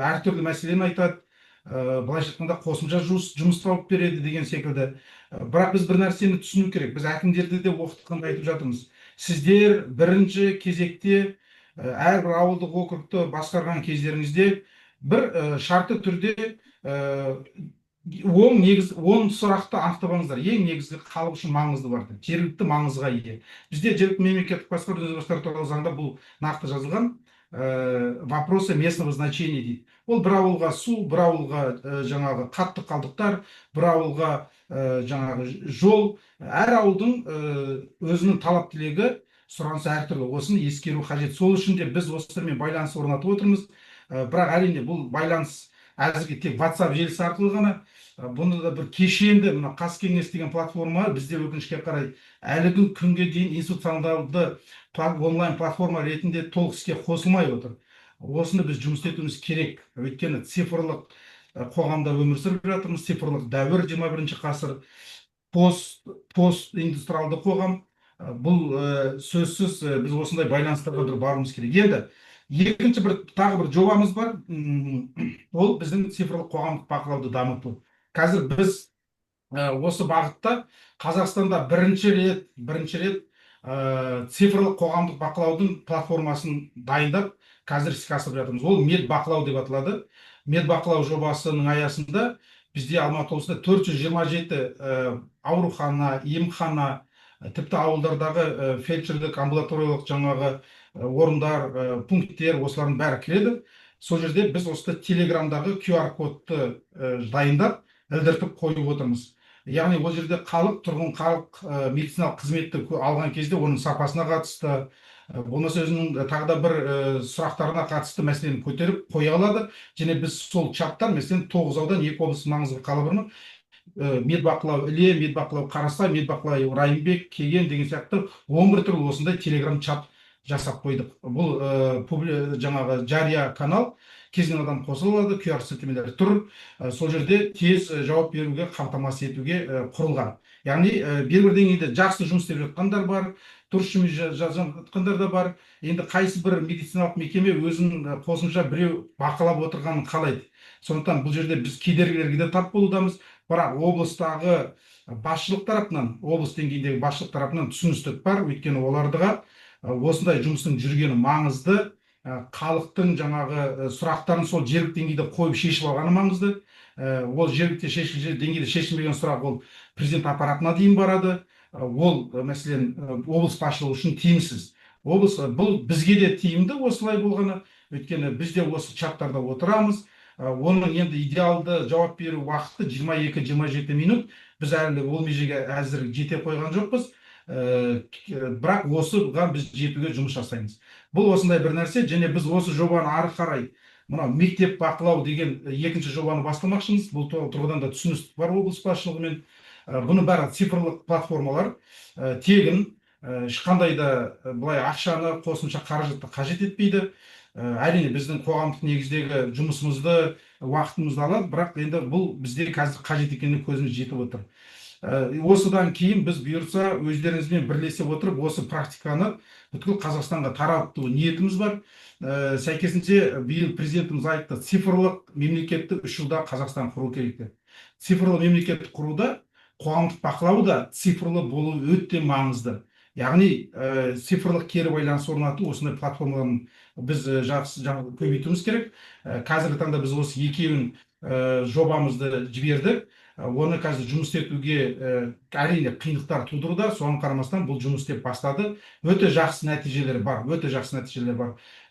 әртүрлі мәселені айтады. Былайша айтқанда қосымша жұмыс тауып береді деген секілді. Бірақ біз бір нәрсені түсіну керек. Біз әкімдерді де оқытқанда айтып жатырмыз. Сіздер бірінші кезекте әрбір ауылдық округты басқарған кездеріңізде бір шартты түрде 10 сұрақты анықтап. Ең негізгі халық үшін маңызды барды. Жергілікті маңызға ие. Бізде жергілікті мемлекеттік басқару туралы заңда бұл нақты жазылған. Вопросы местного значения дейді. Ол бір ауылға су, бір ауылға жаңағы қатты қалдықтар, бір ауылға жаңағы жол. Әр ауылдың өзінің талап тілегі, сұранысы әртүрлі. Осыны ескеру қажет. Сол үшін де біз осылармен байланыс орнатып отырмыз. Бірақ әрине бұл байланыс әзірге тек WhatsApp желісі арқылы ғана. Бұны да бір кешенді, Қазкеңес деген платформа бізде өкінішке қарай әлі күнге дейін институционалды онлайн платформа ретінде толық іске қосылмай отыр. Осыны біз жұмыс етуіміз керек. Өйткені цифрлық қоғамда өмір сүріп жатырмыз. Цифрлық дәуір 21-ші ғасыр, постиндустриалды қоғам. Бұл сөзсіз біз осындай байланыстарға бір барымыз керек. Енді Екінші тағы бір жобамыз бар. Ол біздің цифрлық қоғамдық бақылауды дамыту. Қазір біз осы бағытта Қазақстанда бірінші рет цифрлық қоғамдық бақылаудың платформасын дайындап, қазір іске асырып жатырмыз. Ол медбақылау деп аталады. Медбақылау жобасының аясында бізде Алматы облысында 427 аурухана, емхана, тіпті ауылдардағы фельдшерлік, амбулаториялық жаңағы орындар, пункттер, осылардың бәрі кіреді. Сол жерде біз осы телеграмдағы QR кодты дайындап, ілдіртіп қойып отырмыз. Яғни ол жерде тұрғын медициналық қызметті алған кезде оның сапасына қатысты, болмаса өзінің тағы да бір сұрақтарына қатысты мәселені көтеріп қоя алады. Және біз сол чаттар, мәселен, 9 аудан, 2 облыс маңызды қала бірінің медбақылау Іле, медбақылау Қарасай, медбақылау Райымбек, Кеген деген сияқты 11 түрлі осындай телеграм чат жасап қойдық. Бұл жаңағы жария канал, кезінен адам қосыла алады, QR сілтемелері тұр. Сол жерде тез жауап беруге, қамтамасыз етуге құрылған. Яғни бір деңгейде жақсы жұмыс істеп жатқандар бар, дұрыс жұмыс жатқандар да бар. Енді қайсы бір медициналық мекеме өзін қосымша біреу бақылап отырғанын қалайды. Сондықтан бұл жерде біз кедергілерге де тап болудамыз. Бірақ облыстағы басшылық тарапынан, облыс деңгейіндегі басшылық тарапынан түсіністік бар. Өйткені олардыға осындай жұмыстың жүргені маңызды. Халықтың жаңағы сұрақтарын сол жергілікті деңгейде қойып шешіп алғаны маңызды. Ол жергілікті деңгейде шешілмеген сұрақ ол президент аппаратына дейін барады. Ол мәселен облыс басшылығы үшін тиімсіз. Бұл бізге де тиімді осылай болғаны. Өйткені біз де осы чаттарда отырамыз. Оның енді идеалды жауап беру уақыты 22-27 минут. Біз әлі ол межеге әзір жете қойған жоқпыз. Бірақ осыған біз жетуге жұмыс жасаймыз. Бұл осындай бір нәрсе. Және біз осы жобаны ары қарай, мына мектеп бақылау деген екінші жобаны бастамақшымыз. Бұл тұрғыдан да түсіністік бар облыс басшылығымен. Бұны бәрі цифрлық платформалар, тегін, ешқандай да былай ақшаны, қосымша қаражатты қажет етпейді. Әрине біздің қоғамдық негіздегі жұмысымызды, уақытымызды алады, бірақ енді бұл бізде қазір қажет екеніне көзіміз жетіп отыр. Осыдан кейін біз бұйырса өздеріңізбен бірлесе отырып, осы практиканы бүткіл Қазақстанға тарату ниетіміз бар. Сәйкесінше биыл президентіміз айтты, цифрлық мемлекетті 3 жылда Қазақстан құру керек деп. Цифрлық мемлекетті құруда қоғамдық бақылау да цифрлы болу өте маңызды. Яғни цифрлық кері байланыс орнату, осындай платформаларын біз жақсы көбейтуіміз керек. Қазіргі таңда біз осы екеуін жобамызды жібердік. Оны қазір жұмыс етуге әрине қиындықтар тудыруда, соған қарамастан бұл жұмыс істеп бастады. Өте жақсы нәтижелер бар,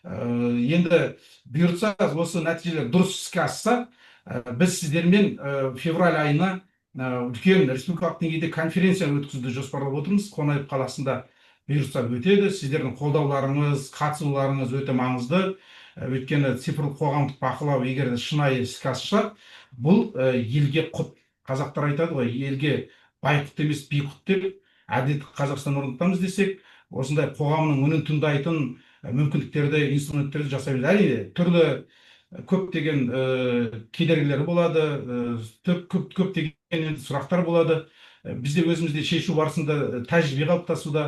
Енді бұйыртса осы нәтижелер дұрыс іске асса, біз сіздермен февраль айына үлкен республикалық деңгейде конференция өткізуді жоспарлап отырмыз. Қонаев қаласында бұйыртса өтеді. Сіздердің қолдауларыңыз, қатысуларыңыз өте маңызды. Өйткені цифрлық қоғамдық бақылау егер де шынайы іске асса, бұл елге құт. Қазақтар айтады ғой, елге байқұт емес бейқұт деп, әділетті Қазақстан орнатамыз десек, осындай қоғамның үнін тыңдайтын мүмкіндіктерді, инструменттерді жасаймыз. Әрине, түрлі көптеген кедергілер болады, көптеген сұрақтар болады. Бізде өзімізде шешу барысында тәжірибе қалыптасуда,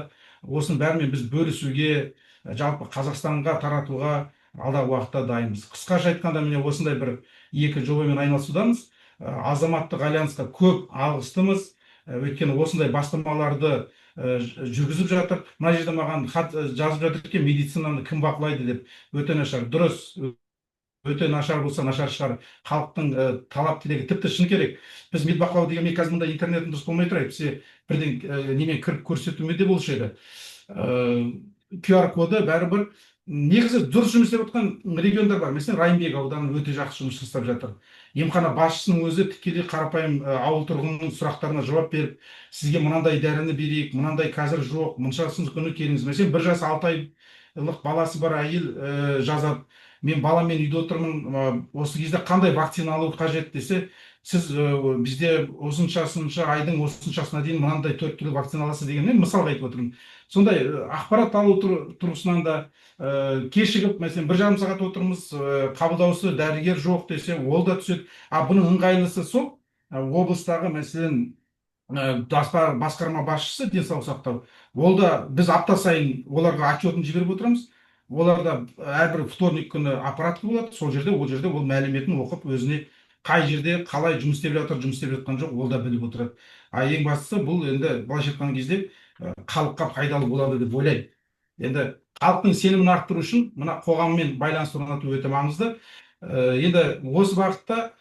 осының бәрімен біз бөлісуге, жалпы Қазақстанға таратуға алдағы уақытта дайынбыз. Қысқаша айтқанда, міне осындай бір екі жобамен айналысудамыз. Азаматтық альянсқа көп алғыстымыз. Өйткені осындай бастамаларды жүргізіп жатыр. Мына жерде маған хат жазып жатыр екен, медицинаны кім бақылайды деп. Өте нашар, дұрыс. Өте нашар болса нашар шығар. Халықтың талап тілегі тіпті шыны керек. Біз медбақылау деген, мен қазір мұнда интернетін дұрыс болмай тұрайып, сізге бірден немен кіріп көрсетуме де болушы еді. QR коды бәрібір негізі дұрыс жұмыс істеп отқан региондар бар. Мәселен, Райымбек ауданы өте жақсы жұмыс жасап жатыр. Емхана басшысының өзі тікелей қарапайым ауыл тұрғынының сұрақтарына жауап беріп, сізге мынандай дәріні берейік, мынандай қазір жоқ, мұншасыз күні келіңіз. Мәселен, 1 жас 6 айлық баласы бар әйел жазады, мен баламен үйде отырмын, осы кезде қандай вакцина алу қажет десе, сіз бізде осыншасынша айдың осыншасына дейін мынандай 4 түрлі вакцина аласыз дегенмен мысалға айтып отырмын. Сондай ақпарат алу тұрғысынан да кешігіп, мәселен, 1,5 сағат отырмыз, қабылдаушы дәрігер жоқ десе, ол да түседі. Бұның ыңғайлысы сол, облыстағы мәселен басқарма басшысы денсаулық сақтау. Ол да біз апта сайын оларға отчетін жіберіп отырамыз. оларда әрбір вторник күні аппараты болады, сол жерде ол мәліметін оқып өзіне қай жерде қалай жұмыс істеп жатыр, жұмыс істеп жатқан жоқ, ол да біліп отырады. Ең бастысы бұл енді былайша айтқан кезде халыққа пайдалы болады деп ойлаймын. Енді халықтың сенімін арттыру үшін мына қоғаммен байланыс орнату өте маңызды. Енді осы бағытта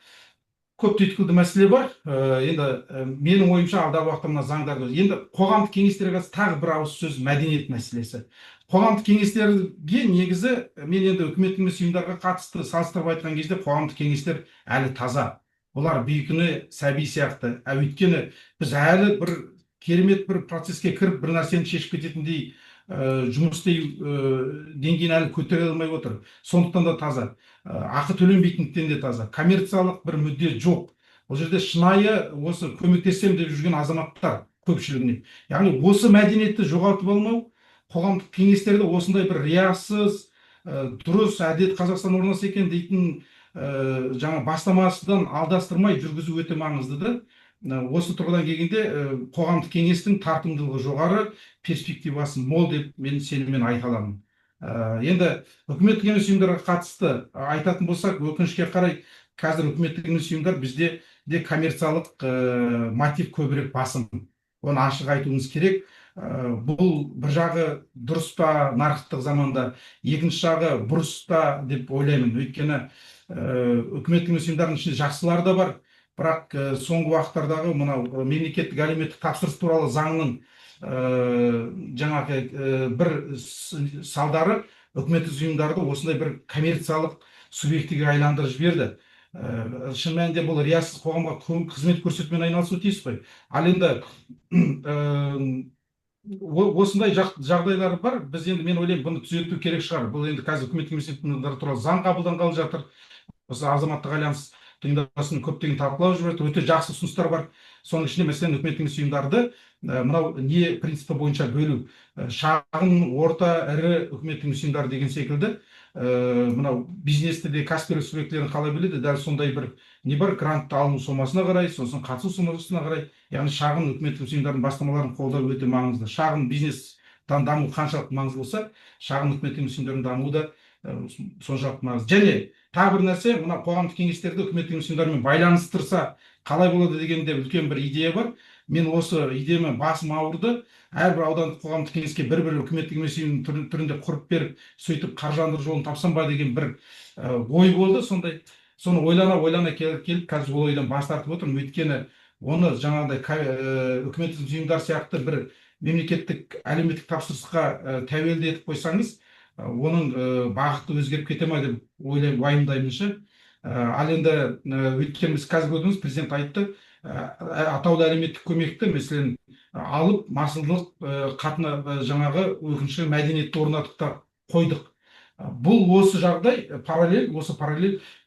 көп түйткілді мәселе бар. Енді менің ойымша алдағы уақытта мына заңдарды енді қоғамдық кеңестерге қатысты тағы бір ауыз сөз мәдениет мәселесі. Қоғамдық кеңестерге негізі мен енді үкіметтік емес ұйымдарға қатысты салыстырып айтқан кезде қоғамдық кеңестер әлі таза. Олар бейкүне сәби сияқты. Өйткені біз әлі бір керемет бір процеске кіріп бір нәрсені шешіп кететіндей жұмыс істеу деңгейін әлі көтере алмай отыр. Сондықтан да таза. Ақы төленбейтіндіктен де таза. Коммерциялық бір мүдде жоқ. Бұл жерде шынайы осы көмектесем деп жүрген азаматтар көпшілігіне. Яғни осы мәдениетті жоғалтып алмау, қоғамдық кеңестерде осындай бір риясыз, дұрыс әдет Қазақстан орнаса екен дейтін жаңа бастамасынан алдастырмай жүргізу өте маңызды да. Осы тұрғыдан келгенде қоғамдық кеңестің тартымдылығы жоғары, перспективасы мол деп мен сеніммен айта аламын. Енді үкіметтік емес ұйымдарға қатысты айтатын болсақ, өкінішке қарай қазір үкіметтік емес ұйымдар бізде де коммерциялық мотив көбірек басым. Оны ашық айтуымыз керек. Бұл бір жағы дұрыс па нарықтық заманда, екінші жағы бұрыс па деп ойлаймын. Өйткені үкіметтік емес ұйымдардың ішінде жақсылар да бар. Бірақ соңғы уақыттардағы мынау мемлекеттік әлеуметтік тапсырыс туралы заңның жаңағы бір салдары үкіметтік ұйымдарды осындай бір коммерциялық субъектіге айналдырып жіберді. Шын мәнінде бұл риясыз қоғамға қызмет көрсетумен айналысуы тиіс қой. Ал енді осындай жағдайлар бар. Біз енді мен ойлаймын, бұны түзету керек шығар. Бұл енді қазір үкіметтік емес ұйымдар туралы заң қабылданғалы жатыр. Осы азаматтық альянс ұйымдасын көптеген талқылау жүріп жатыр. Өте жақсы ұсыныстар бар. Соның ішінде мәселен үкіметтік емес ұйымдарды мынау не принципі бойынша бөлу, шағын, орта, ірі үкіметтік емес ұйымдар деген секілді мынау бизнесті де кәсіпкерлік субъектілерін қалай бөледі, дәл сондай бір не бар, грант алу сомасына қарай, сосын қатысу сомасына қарай, яғни шағын үкіметтік ұйымдардың бастамаларын қолдау өте маңызды. Шағын бизнестан даму қаншалықты маңызды болса, шағын үкіметтік емес ұйымдардың дамуы да соншалықты маңызды. Және тағы бір нәрсе, мына қоғамдық кеңестерді үкіметтік емес ұйымдармен байланыстырса қалай болады дегенде үлкен бір идея бар. Мен осы идеямен басым ауырды. Әрбір аудандық қоғамдық кеңеске бір үкіметтік емес ұйым түрінде құрып беріп, сөйтіп қаржыландыру жолын тапсам ба деген бір ой болды. Сондай, соны ойлана келіп, қазір ол ойдан бас тартып отырмын. Өйткені оны жаңағыдай үкіметтік ұйымдар сияқты бір мемлекеттік әлеуметтік тапсырысқа тәуелді етіп қойсаңыз, оның бағыты өзгеріп кете ма деп уайымдаймын. Ал енді өйткені біз қазір көрдіңіз, президент айтты, атаулы әлеуметтік көмекті мәселен алып, масылдық жаңағы өкінішті мәдениетті орнатып қойдық. Бұл осы жағдай параллель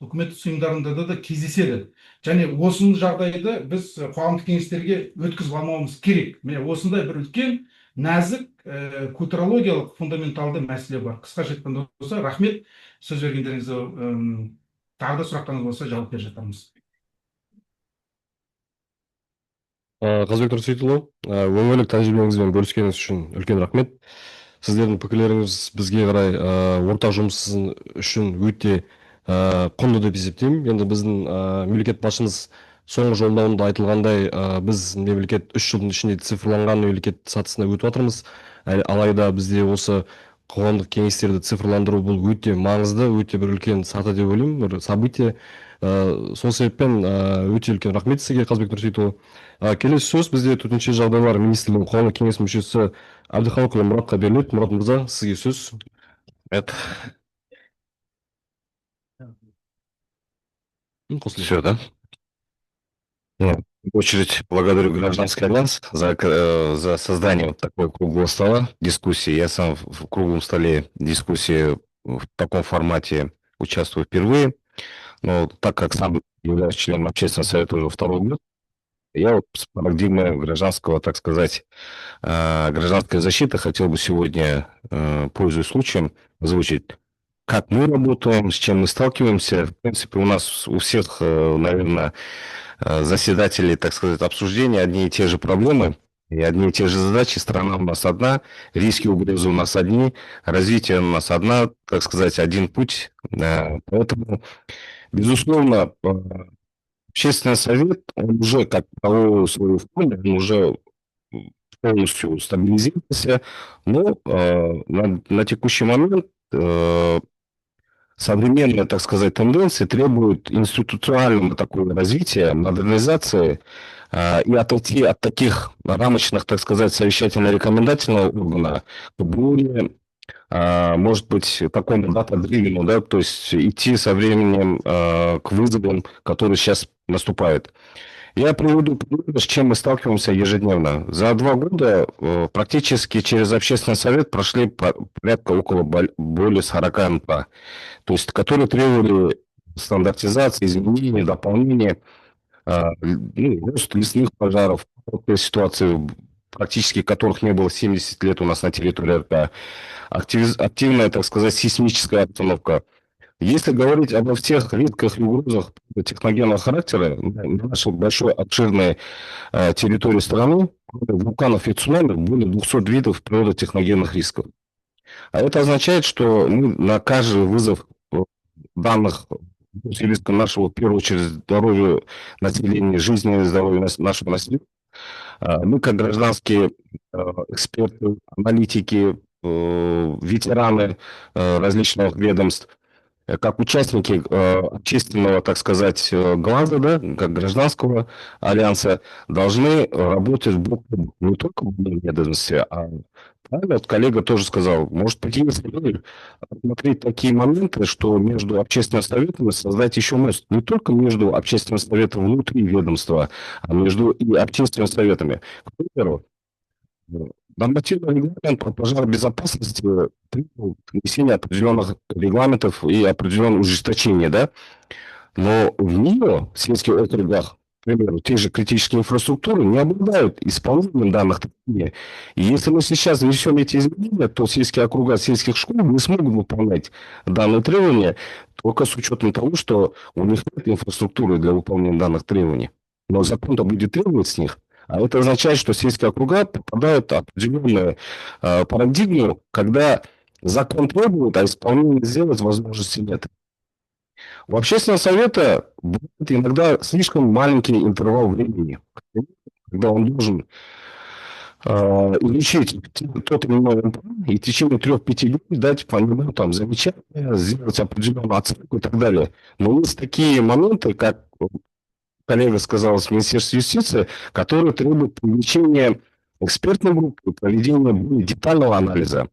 үкіметтік ұйымдарында да кездеседі. Және осының жағдайды біз қоғамдық кеңестерге өткізіп алмауымыз керек. Міне осындай бір үлкен нәзік культурологиялық фундаменталды мәселе бар. Қысқаша айтқанда болса, рахмет. Сөз бергендеріңізге тағы да сұрақтарыңыз болса жауап беріп жатармыз. Қазбек Нұрсейітұлы, өңірлік тәжірибеңізбен бөліскеніңіз үшін үлкен рахмет. Сіздердің пікірлеріңіз бізге қарай ортақ жұмыс үшін өте құнды деп есептеймін. Енді біздің мемлекет басшымыз соңғы жолдауында айтылғандай, біз мемлекет 3 жылдың ішінде цифрланған мемлекет сатысына өтіп жатырмыз. Алайда бізде осы қоғамдық кеңестерді цифрландыру бұл өте маңызды, өте бір үлкен саты деп ойлаймын, бір событие. Сол себеппен өте үлкен рахмет сізге, Қазбек Нұрсейітұлы. Келесі сөз бізде төтенше жағдайлар министрлігінің қоғамдық кеңес мүшесі Әбдіхалықұлы Мұратқа беріледі. Мұрат мырза, сізге сөз. Все, да? В очередь благодарю Гражданский альянс за создание вот такого круглого стола дискуссии. Я сам в круглом столе дискуссии в таком формате участвую впервые. Но так как сам являюсь членом общественного совета уже второй год, я вот с парадигмой гражданского, так сказать, гражданской защиты хотел бы сегодня, пользуясь случаем, озвучить, как мы работаем, с чем мы сталкиваемся. В принципе, у нас у всех, наверное, заседателей, так сказать, обсуждения одни и те же проблемы. И одни и те же задачи, страна у нас одна, риски и угрозы у нас одни, развитие у нас одна, так сказать, один путь. Поэтому, безусловно, общественный совет, он уже как таковой свою форму, он уже полностью стабилизировался, но на текущий момент современные, так сказать, тенденции требуют институционального такого развития, модернизации и отойти от таких рамочных, так сказать, совещательно-рекомендательного органа к более, может быть, такому дата-дривену, да, то есть идти со временем к вызовам, которые сейчас наступают. Я приведу пример, с чем мы сталкиваемся ежедневно. За 2 года практически через общественный совет прошли порядка более 40 МПА, то есть которые требовали стандартизации, изменений, дополнения, рост лесных пожаров, ситуации, практически которых не было 70 лет у нас на территории РК, активная, так сказать, сейсмическая обстановка. Если говорить обо всех рисках и угрозах техногенного характера на нашей большой обширной территории страны, кроме вулканов и цунами, более 200 видов природотехногенных рисков. А это означает, что мы на каждый вызов данных риска нашего, в первую очередь, здоровью населения, жизни и здоровья нашего населения, мы, как гражданские эксперты, аналитики, ветераны различных ведомств, как участники общественного, так сказать, глаза, да, как гражданского альянса, должны работать бок о бок. Не только в ведомстве, а правильно, вот коллега тоже сказал, может быть, есть рассмотреть такие моменты, что между общественными советами создать еще мост. Не только между общественным советом внутри ведомства, а между и общественными советами. К примеру, нормативный регламент по пожаробезопасности требует внесения определенных регламентов и определенного ужесточения, да? Но в нее, в сельских округах, к примеру, те же критические инфраструктуры не обладают исполнением данных требований. И если мы сейчас внесем эти изменения, то сельские округа сельских школ не смогут выполнять данные требования только с учетом того, что у них нет инфраструктуры для выполнения данных требований. Но закон-то будет требовать с них. А это означает, что сельские округа попадают в определенную парадигму, когда закон требует, а исполнение сделать возможности нет. У общественного совета бывает иногда слишком маленький интервал времени, когда он должен изучить тот или иной МП и в течение 3-5 дней дать по нему там замечания, сделать определенную оценку и так далее. Но есть такие моменты, как коллега сказал с Министерства юстиции, которые требуют привлечения экспертной группы, проведения более детального анализа.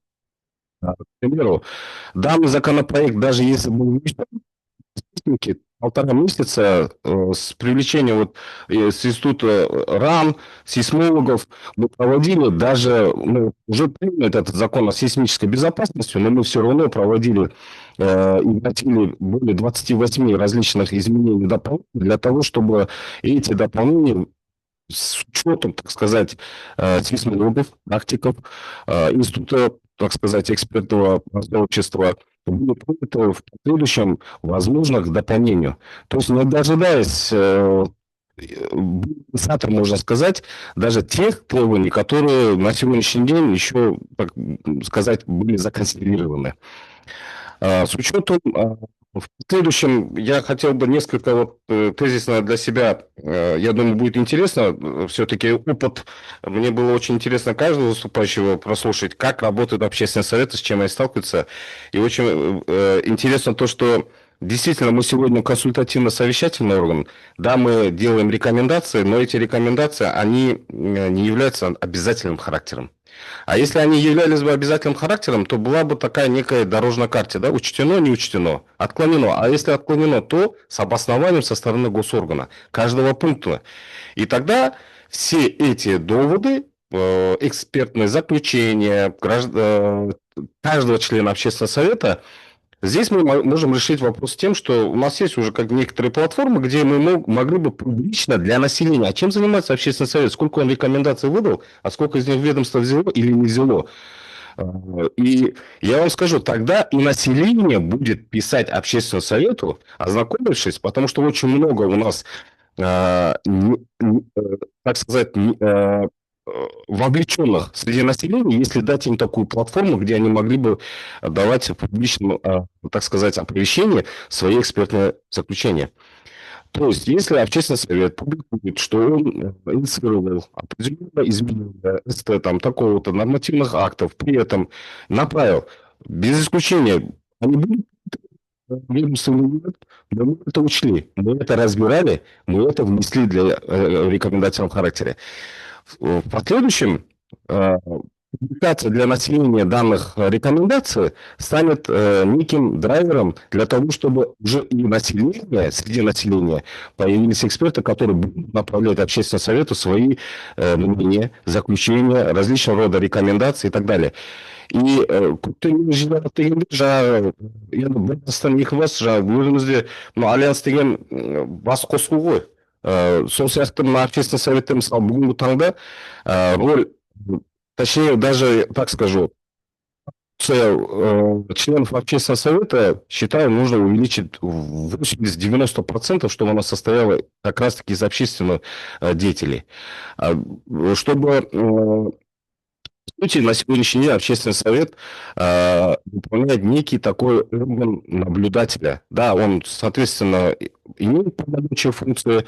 К примеру, данный законопроект, даже если был внесен, 1,5 месяца с привлечением вот, с института РАН, сейсмологов, мы проводили даже, уже принят этот закон о сейсмической безопасности, но мы все равно проводили и вносили более 28 различных изменений, дополнений для того, чтобы эти дополнения с учетом, так сказать, сейсмологов, практиков, института, так сказать, экспертного сообщества, будет принято в последующем возможно к дополнению. То есть, не дожидаясь можно сказать, даже тех требований, которые на сегодняшний день еще, так сказать, были законсервированы. С учетом, в следующем я хотел бы несколько вот тезисно для себя, я думаю, будет интересно, все-таки опыт, мне было очень интересно каждого выступающего прослушать, как работают общественные советы, с чем они сталкиваются, и очень интересно то, что действительно мы сегодня консультативно-совещательный орган, да, мы делаем рекомендации, но эти рекомендации, они не являются обязательным характером. А если они являлись бы обязательным характером, то была бы такая некая дорожная карта, да, учтено, не учтено, отклонено. А если отклонено, то с обоснованием со стороны госоргана, каждого пункта. И тогда все эти доводы, экспертные заключения каждого члена общественного совета, здесь мы можем решить вопрос тем, что у нас есть уже как некоторые платформы, где мы могли бы публично для населения. А чем занимается общественный совет? Сколько он рекомендаций выдал, а сколько из них ведомство взяло или не взяло? И я вам скажу, тогда и население будет писать общественному совету, ознакомившись, потому что очень много у нас, так сказать, вовлеченных среди населения, если дать им такую платформу, где они могли бы давать в публичном, так сказать, оповещении свои экспертные заключения. То есть, если общественный совет публикует, что он инициировал определенное изменение там, такого-то нормативных актов, при этом направил, без исключения, они будут ведомства или нет, но мы это учли, мы это разбирали, мы это внесли для рекомендательного характера. В последующем публикация для населения данных рекомендаций станет неким драйвером для того, чтобы уже и население, среди населения появились эксперты, которые будут направлять общественному совету свои мнения, заключения, различного рода рекомендации и так далее. И көптеген жиналатын жаңағы енді біріншіден екі бас жаңағы өзімізде мына альянс деген бас қосу ғой. Сол сияқты мына общественный совет мысалы бүгінгі таңда роль, точнее даже так скажу, членов общественного совета, считаю, нужно увеличить в 80-90%, чтобы она состояла как раз-таки из общественных деятелей. Чтобы по сути, на сегодняшний день общественный совет выполняет некий такой орган наблюдателя. Да, он, соответственно, имеет полномочия функции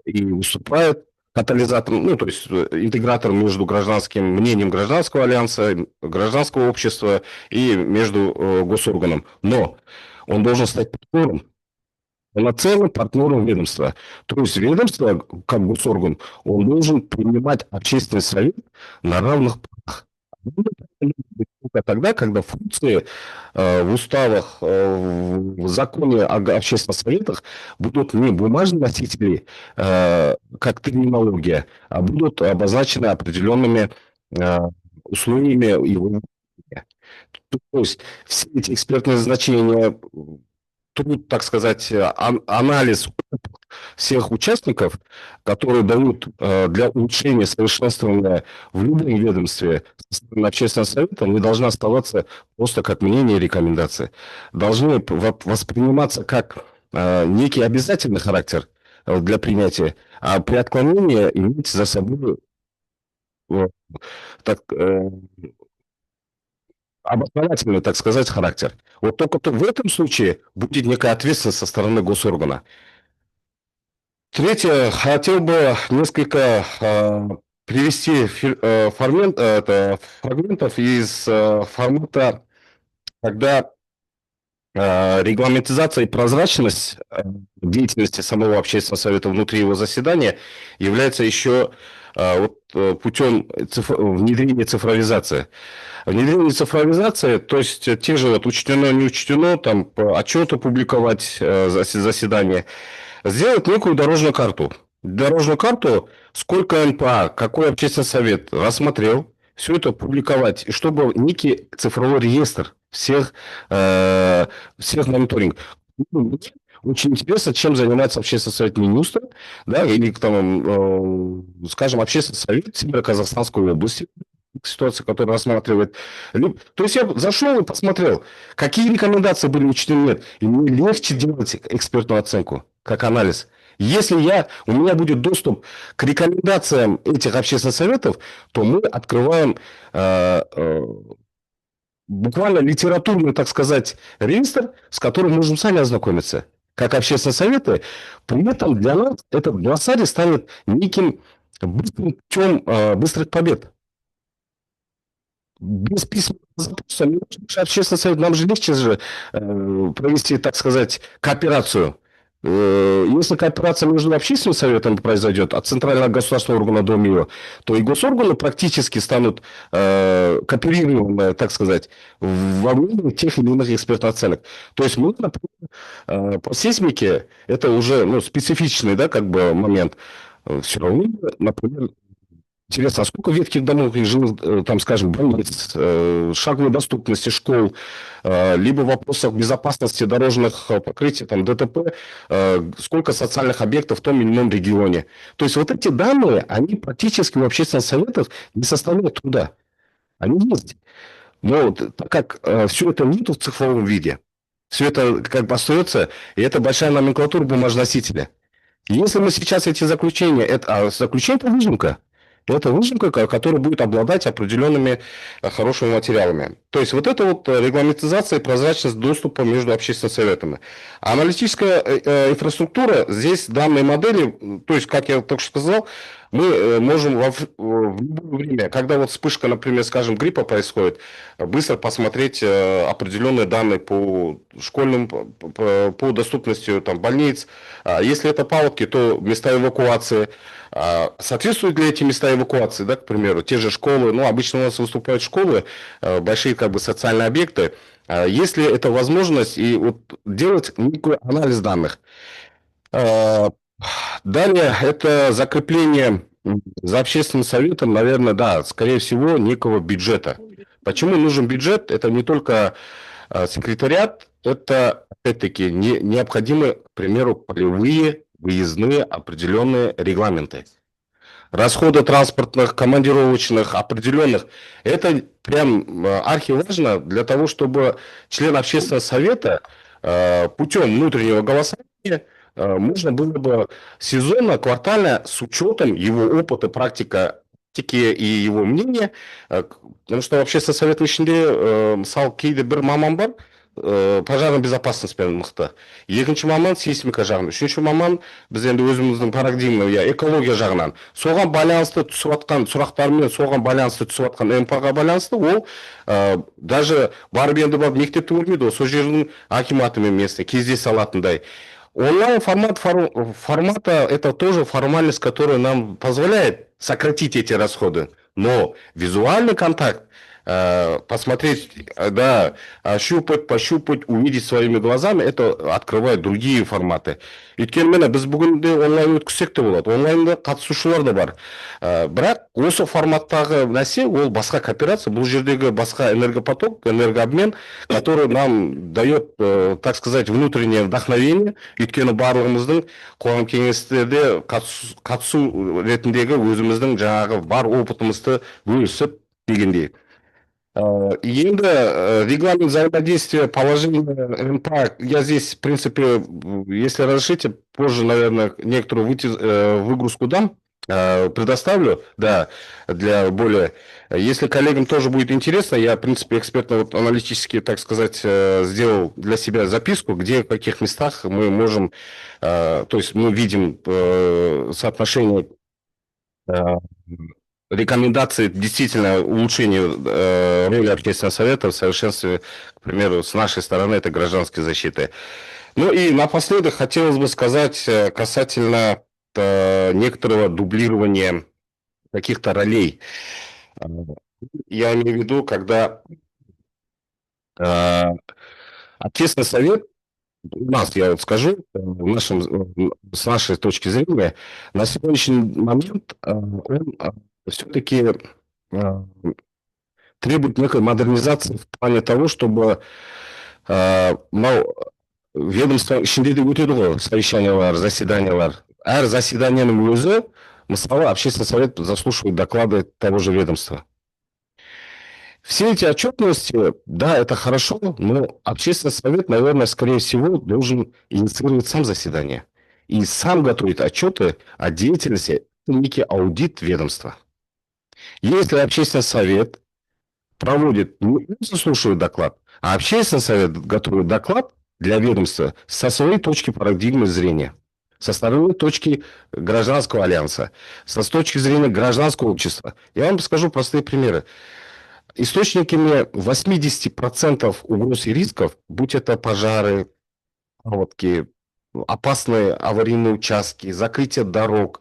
и выступает катализатором, ну, то есть интегратором между гражданским мнением гражданского альянса, гражданского общества и между госорганом. Но он должен стать партнером, полноценным партнером ведомства. То есть ведомство, как госорган, он должен принимать общественный совет на равных правах. Только тогда, когда функции в уставах, в законе о общественных советах будут не бумажные носители, как терминология, а будут обозначены определенными условиями его выполнения. То есть все эти экспертные значения, труд, так сказать, анализ всех участников, которые дают для улучшения, совершенствования в любом ведомстве общественного совета, не должны оставаться просто как мнение и рекомендации. Должны восприниматься как некий обязательный характер для принятия, а при отклонении иметь за собой обосновательный, так сказать, характер. Вот только в этом случае будет некая ответственность со стороны госоргана. Третье, хотел бы несколько привести фрагментов из формата, когда регламентизация и прозрачность деятельности самого общественного совета внутри его заседания является еще путем внедрения цифровизации. Внедрение цифровизации, то есть те же учтено, не учтено, там отчеты публиковать заседания, сделать некую дорожную карту. Дорожную карту, сколько НПА, какой общественный совет рассмотрел, все это публиковать, и чтобы некий цифровой реестр всех мониторинг. Очень интересно, чем занимается общественный совет Минюста, да, или там, скажем, общественный совет Северо-Казахстанской области, ситуация, которая рассматривает. То есть я зашел и посмотрел, какие рекомендации были учтены, нет. И мне легче делать экспертную оценку, как анализ. Если у меня будет доступ к рекомендациям этих общественных советов, то мы открываем буквально литературный, так сказать, реестр, с которым можем сами ознакомиться, как общественные советы. При этом для нас этот глоссарий станет неким быстрым путем быстрых побед. Без письменного запроса общественный совет, нам же легче же провести, так сказать, кооперацию. Если кооперация между общественным советом произойдет от центрального государственного органа до МИО, то и госорганы практически станут кооперированы, так сказать, во мнении тех или иных экспертных оценок. То есть мы, например, по сейсмике, это уже специфичный, да, как бы момент, все равно, например, интересно, а сколько ветхих домов и жилых, там, скажем, больниц, шаговой доступности школ, либо в вопросах безопасности дорожных покрытий, там, ДТП, сколько социальных объектов в том или ином регионе. То есть вот эти данные, они практически в общественных советах не составляют труда. Они есть. Но так как все это нет в цифровом виде, все это как бы остается, и это большая номенклатура бумажносителя. Если мы сейчас эти заключения, заключение – это выжимка. Это выжимка, которая будет обладать определенными хорошими материалами. То есть вот это вот регламентизация и прозрачность доступа между общественными советами. А аналитическая инфраструктура, здесь данные модели, то есть, как я только что сказал, мы можем в любое время, когда вот вспышка, например, скажем, гриппа происходит, быстро посмотреть определенные данные по школьным, по доступности там, больниц. Если это паводки, то места эвакуации. Соответствуют ли эти места эвакуации, да, к примеру, те же школы, ну, обычно у нас выступают школы, большие как бы социальные объекты. Если это возможность и вот делать некий анализ данных. Далее, это закрепление за общественным советом, наверное, да, скорее всего, некого бюджета. Почему нужен бюджет? Это не только секретариат, это, опять-таки, необходимы, к примеру, полевые, выездные определенные регламенты. Расходы транспортных, командировочных, определенных. Это прям архиважно для того, чтобы член общественного совета путем внутреннего голосования можно было бы сезонно, квартально, с учетом его опыта, практики и его мнения, потому что общественный совет ішінде мысалы кейде бір маман бар, пожарная безопасность пен мықты. Екінші маман сейсмика жағынан, үшінші маман біз енді өзіміздің парадигма, экология жағынан. Соған байланысты түсіп жатқан сұрақтармен, соған байланысты түсіп жатқан МП-ға байланысты ол даже барып енді барып мектепті көрмейді, сол жердің акиматымен местный кездесе алатындай. Онлайн формата это тоже формальность, которая нам позволяет сократить эти расходы. Но визуальный контакт, посмотреть, да, ощупать, пощупать, увидеть своими глазами, это открывает другие форматы. Өйткені міне біз бүгінде онлайн өткізсек те болады. Онлайнда қатысушылар да бар. Бірақ осы форматтағы нәрсе ол басқа кооперация, бұл жердегі басқа энергопоток, энергообмен, который нам дает, так сказать, внутреннее вдохновение. Өйткені барлығымыздың қоғам кеңестерде қатысу ретіндегі өзіміздің жаңағы бар опытымызды бөлісіп дегендей. Енді регламент взаимодействия, положение МПА, я здесь, в принципе, если разрешите, позже, наверное, некоторую выгрузку дам, предоставлю, да, для более... Если коллегам тоже будет интересно, я, в принципе, экспертно-аналитически, так сказать, сделал для себя записку, где, в каких местах мы можем, то есть мы видим соотношение рекомендации действительно улучшению роли общественного совета в совершенстве, к примеру, с нашей стороны, это гражданской защиты. Ну и напоследок хотелось бы сказать касательно некоторого дублирования каких-то ролей. Я имею в виду, когда общественный совет, у нас, я вот скажу, с нашей точки зрения, на сегодняшний момент он все-таки требует некой модернизации в плане того, чтобы ведомство ішінде де өтеді ғой совещаниялар, заседаниялар. Әр заседанияның өзі, мысалы, общественный совет заслушивает доклады того же ведомства. Все эти отчетности, да, это хорошо, но общественный совет, наверное, скорее всего, должен инициировать сам заседание и сам готовить отчеты о деятельности, некий аудит ведомства. Если общественный совет проводит, не заслушивает доклад, а общественный совет готовит доклад для ведомства со своей точки парадигмы зрения, со стороны точки гражданского альянса, с точки зрения гражданского общества. Я вам скажу простые примеры. Источниками 80% угроз и рисков, будь это пожары, паводки, опасные аварийные участки, закрытие дорог,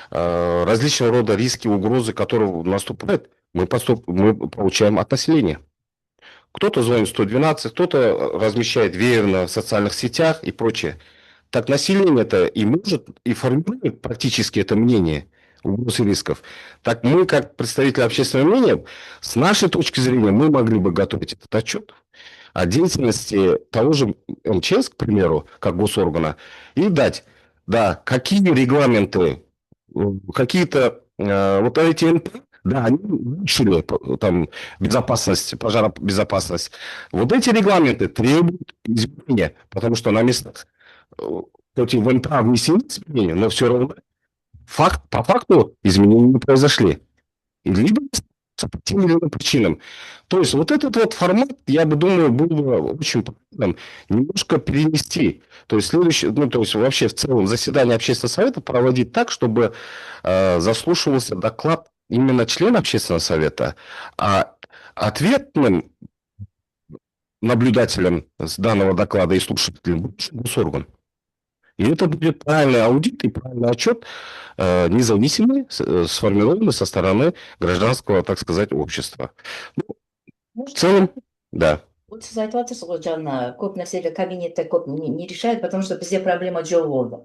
различного рода риски, угрозы, которые наступают, мы получаем от населения. Кто-то звонит 112, кто-то размещает веерно в социальных сетях и прочее. Так население-то и может, и формирует практически это мнение угроз и рисков. Так мы, как представители общественного мнения, с нашей точки зрения, мы могли бы готовить этот отчет о деятельности того же МЧС, к примеру, как госоргана, и дать, да, какие регламенты, какие-то вот эти НП, да, они улучшили там безопасность, пожаробезопасность. Вот эти регламенты требуют изменения, потому что на местах, хоть и в НП внесены изменения, но все равно по факту изменения не произошли. Либо по тем или иным причинам. То есть вот этот вот формат, я бы думаю, был бы очень полезным немножко перенести. То есть следующий, ну, то есть вообще в целом заседание общественного совета проводить так, чтобы заслушивался доклад именно члена общественного совета, а ответным наблюдателем с данного доклада и слушателем будет госорган. И это будет правильный аудит и правильный отчет, независимый, сформированный со стороны гражданского, так сказать, общества. Ну, в целом, да. Вот сіз айтып жатырсыз ғой жаңа көп нәрселер кабинетте көп не решает, потому что бізде проблема жоқ болды.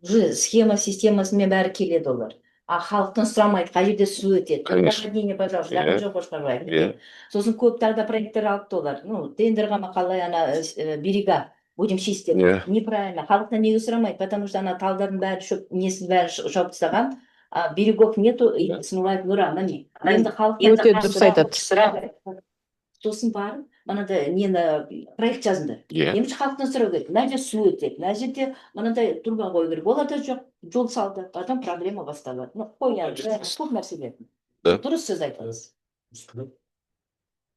Уже схема системасымен бәрі келеді олар. А халықтан сұрамайды, қай жерде су өтеді. Конечно. Наводнение, пожалуйста, Иә. жоқ қошқарбаев. Иә. Сосын көп тағы да проекттер алыпты олар. Ну, тендерға ма қалай ана берега будем чистить. Иә. Неправильно. Халықтан неге сұрамайды, потому что ана талдардың бәрі шөп, несін бәрі жауып тастаған. А берегов нету, и смывает нура. Міне. Енді халықтан Өте дұрыс айтады. сосын барып, мынандай нені проект жазыңдар. Иә. Неміс халықтан сұрау керек. Мына жерде су өтеді, мына жерде мынандай труба қою керек. Олар да жоқ, жол салды, потом проблема басталады. Ну, қояды, көп нәрселер. Да. Дұрыс сөз айтасыз.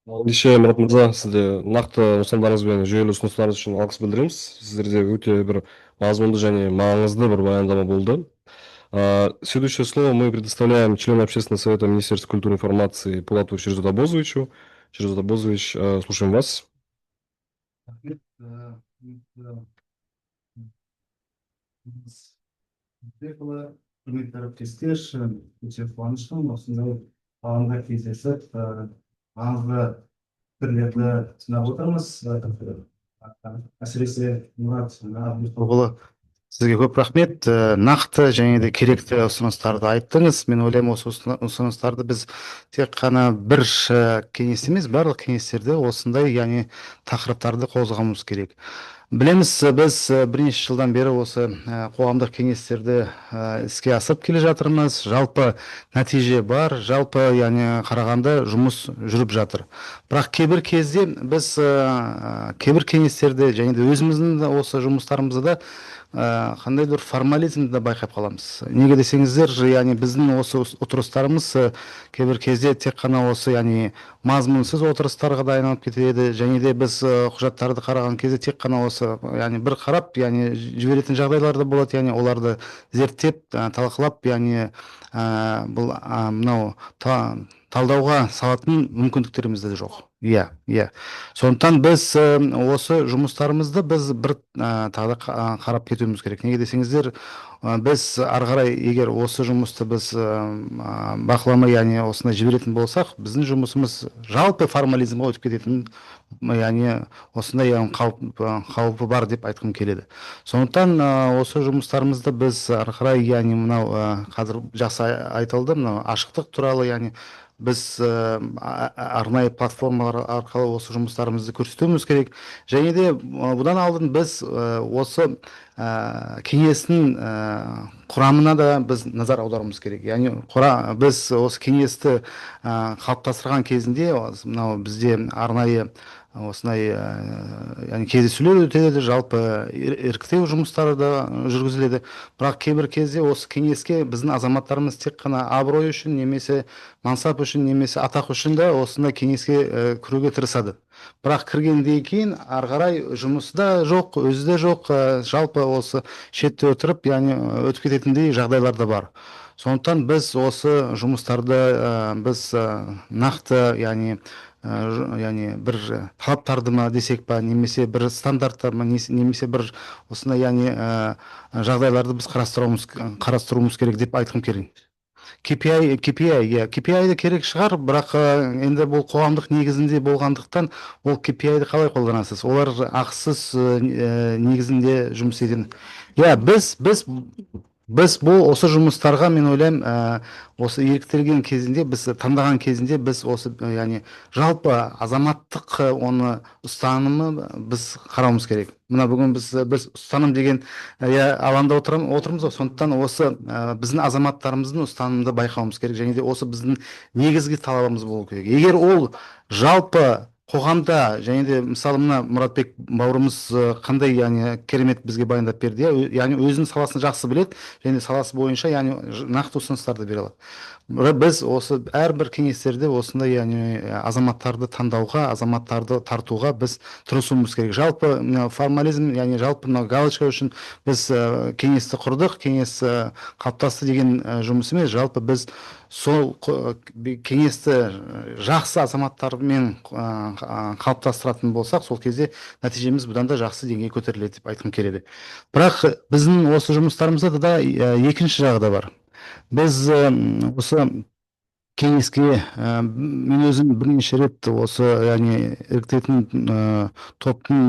Ендеше Мұрат мырза, сізде нақты ұсынымдарыңыз бен жүйелі ұсыныстарыңыз үшін алғыс білдіреміз. Сіздерде өте бір мазмұнды және маңызды бір баяндама болды. Следующее слово мы предоставляем члену общественного совета Министерства культуры и информации Пулатову Шерзоду Абозовичу. Шерзод Абозович, слушаем вас. Құрметті әріптестер, өте қуаныштымын осындай алаңда кездесіп, маңызды пікірлерді тыңдап отырмыз. Әсіресе Мұрат Абдуллаұлы, сізге көп рахмет. Нақты және де керекті ұсыныстарды айттыңыз. Мен ойлаймын, осы ұсыныстарды біз тек қана бір кеңес емес, барлық кеңестерде осындай, яғни тақырыптарды қозғауымыз керек. Білеміз, біз бірнеше жылдан бері осы қоғамдық кеңестерді іске асырып келе жатырмыз. Жалпы нәтиже бар, жалпы яғни қарағанда жұмыс жүріп жатыр. Бірақ кейбір кезде біз кейбір кеңестерде және де өзіміздің осы жұмыстарымызда қандайдыр формализмді байқап қаламыз. Неге десеңіздер, яғни біздің осы отырыстарымыз кейбір кезде тек қана осы, яғни мазмұнсыз отырыстарға да айналып кетеді, және де біз құжаттарды қараған кезде тек қана осы, яғни бір қарап, яғни жіберетін жағдайлар да болады, яғни оларды зерттеп, талқылап, яғни бұл мынау талдауға салатын мүмкіндіктеріміз де жоқ. Иә. Сондықтан біз осы жұмыстарымызды біз бір тағы қарап кетуіміз керек. Неге десеңіздер, біз ары қарай егер осы жұмысты біз бақыламай, яғни осында жіберетін болсақ, біздің жұмысымыз жалпы формализмге өтіп кететін, яғни осындай қаупі бар деп айтқым келеді. Сондықтан осы жұмыстарымызды біз ары қарай, яғни мынау қазір жақсы айтылды, мынау ашықтық туралы, яғни біз арнайы платформалар арқылы осы жұмыстарымызды көрсетуіміз керек. Және де бұдан алдын біз осы кеңестің құрамына да біз назар аударуымыз керек. Яғни біз осы кеңесті қалыптастырған кезінде мынау бізде арнайы осындай яғни кездесулер өтеді, жалпы іріктеу жұмыстары да жүргізіледі. Бірақ кейбір кезде осы кеңеске біздің азаматтарымыз тек қана абырой үшін, немесе мансап үшін, немесе атақ үшін де осындай кеңеске кіруге тырысады. Бірақ кіргеннен кейін ары қарай жұмысы да жоқ, өзі де жоқ, жалпы осы шетте отырып, яғни өтіп кететіндей жағдайлар да бар. Сондықтан біз осы жұмыстарды біз нақты, яғни бір талаптарды ма десек па, немесе бір стандарттар ма, немесе бір осындай, яғни жағдайларды біз қарастыруымыз керек деп айтқым керек. KPI де керек шығар, бірақ енді бұл қоғамдық негізінде болғандықтан, ол KPI-ді қалай қолданасыз? Олар ақысыз негізінде жұмыс ететін. Біз бұл осы жұмыстарға, мен ойлаймын, осы еріктелген кезінде, біз таңдаған кезінде, біз осы, яғни жалпы азаматтық оны ұстанымы біз қарауымыз керек. Мына бүгін біз ұстаным деген алаңда отырмыз, сондықтан осы біздің азаматтарымыздың ұстанымды байқауымыз керек, және де осы біздің негізгі талабымыз болу керек. Егер ол жалпы қоғамда және де мысалы мына Мұратбек бауырымыз қандай яғни керемет бізге баяндап берді, иә, яғни өзінің саласын жақсы біледі және саласы бойынша яғни нақты ұсыныстарды бере алады. Біз осы әрбір кеңестерде осындай яғни азаматтарды таңдауға, азаматтарды тартуға біз тырысуымыз керек. Жалпы формализм, яғни жалпы мына галочка үшін біз кеңесті құрдық, кеңес қалыптасты деген жұмыс емес, жалпы біз сол кеңесті жақсы азаматтармен қалыптастыратын болсақ, сол кезде нәтижеміз бұдан да жақсы деңгейге көтеріледі деп айтқым келеді. Бірақ біздің осы жұмыстарымызда да екінші жағы да бар. Біз осы кеңеске мен өзім бірнеше рет осы яғни іріктейтін топтың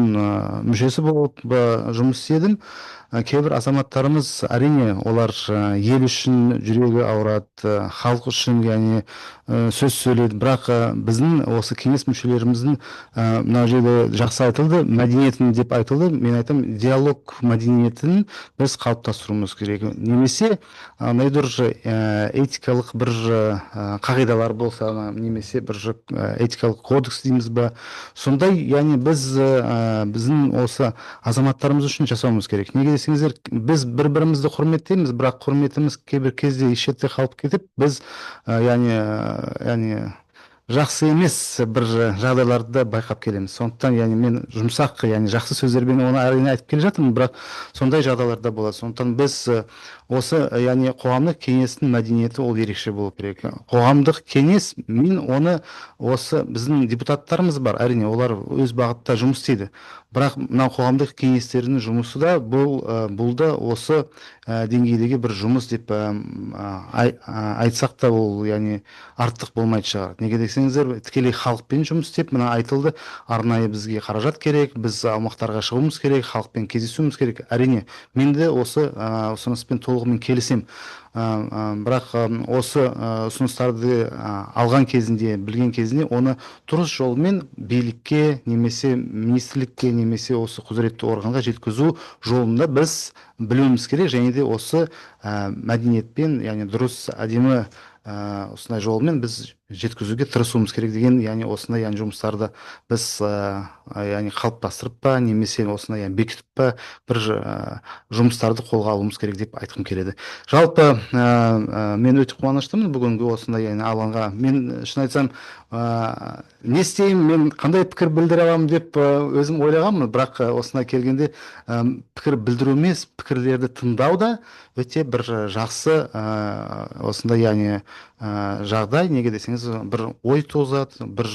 мүшесі болып жұмыс істедім. Кейбір азаматтарымыз әрине олар ел үшін жүрегі ауырады, халық үшін яғни сөз сөйлейді, бірақ біздің осы кеңес мүшелеріміздің мына жерде жақсы айтылды, мәдениетін деп айтылды. Мен айтам, диалог мәдениетін біз қалыптастыруымыз керек. Немесе найдыр этикалық бір қағидалар болса, немесе бір этикалық кодекс дейміз ба, сондай яғни біз біздің осы азаматтарымыз үшін жасауымыз керек. Неге десеңіздер, біз бір-бірімізді құрметтейміз, бірақ құрметіміз кейбір кезде шетте қалып кетіп, біз яғни жақсы емес бір жағдайларды байқап келеміз. Сондықтан яғни мен жұмсақ, яғни жақсы сөздермен оны әрине айтып келе жатырмын, бірақ сондай жағдайларда болады. Сондықтан біз осы яғни қоғамдық кеңестің мәдениеті ол ерекше болу керек. Қоғамдық кеңес, мен оны осы біздің депутаттарымыз бар, әрине олар өз бағытта жұмыс істейді. Бірақ мына қоғамдық кеңестердің жұмысы да бұл да осы деңгейдегі бір жұмыс деп айтсақ та ол яғни артық болмайды шығар. Неге десеңіздер, тікелей халықпен жұмыс істеп, мына айтылды, арнайы бізге қаражат керек, біз аумақтарға шығуымыз керек, халықпен кездесуіміз керек. Әрине, мен де осы ұсыныспен толығымен келісем. Бірақ осы ұсыныстарды алған кезінде, білген кезінде, оны дұрыс жолмен билікке, немесе министрлікке, немесе осы құзыретті органға жеткізу жолында біз білуіміз керек, және де осы мәдениетпен, яғни дұрыс, әдемі осындай жолмен біз жеткізуге тырысуымыз керек деген, яғни осындай яғни жұмыстарды біз яғни қалыптастырып па, немесе осындай яғни бекітіп па бір жұмыстарды қолға алуымыз керек деп айтқым келеді. Жалпы мен өте қуаныштымын бүгінгі осындай яғни алаңға. Мен шын айтсам, не істеймін, мен қандай пікір білдіре аламын деп өзім ойлағанмын, бірақ осындай келгенде пікір білдіру емес, пікірлерді тыңдау да өте бір жақсы осындай яғни жағдай. Неге десеңіз, бір ой туғызады, бір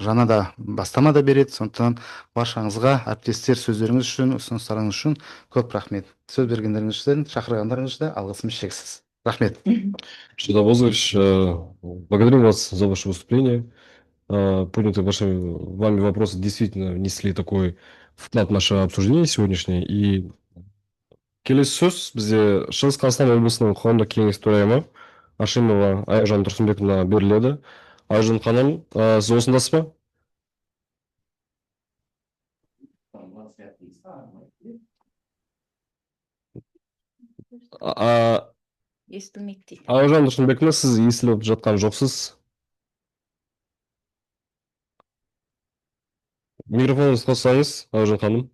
жаңа да бастама да береді. Сондықтан баршаңызға әріптестер сөздеріңіз үшін, ұсыныстарыңыз үшін көп рахмет. Сөз бергендеріңіз үшін, шақырғандарыңыз үшін алғысым шексіз. Рахмет. Что, Владимирович, благодарю вас за ваше выступление. Поднятые вами вопросы действительно внесли такой вклад в наше обсуждение сегодняшнее. И келесі сөз бізде Шығыс Қазақстан облысының қоғамдық кеңес төрайымы Ашимова Аяжан Тұрсынбековна беріледі. Аяжан ханым, сіз осындасыз ба? Естілмейді дейді. Аяжан Тұрсынбековна, сіз естіліп жатқан жоқсыз. Микрофоныңызды қоссаңыз, Аяжан ханым.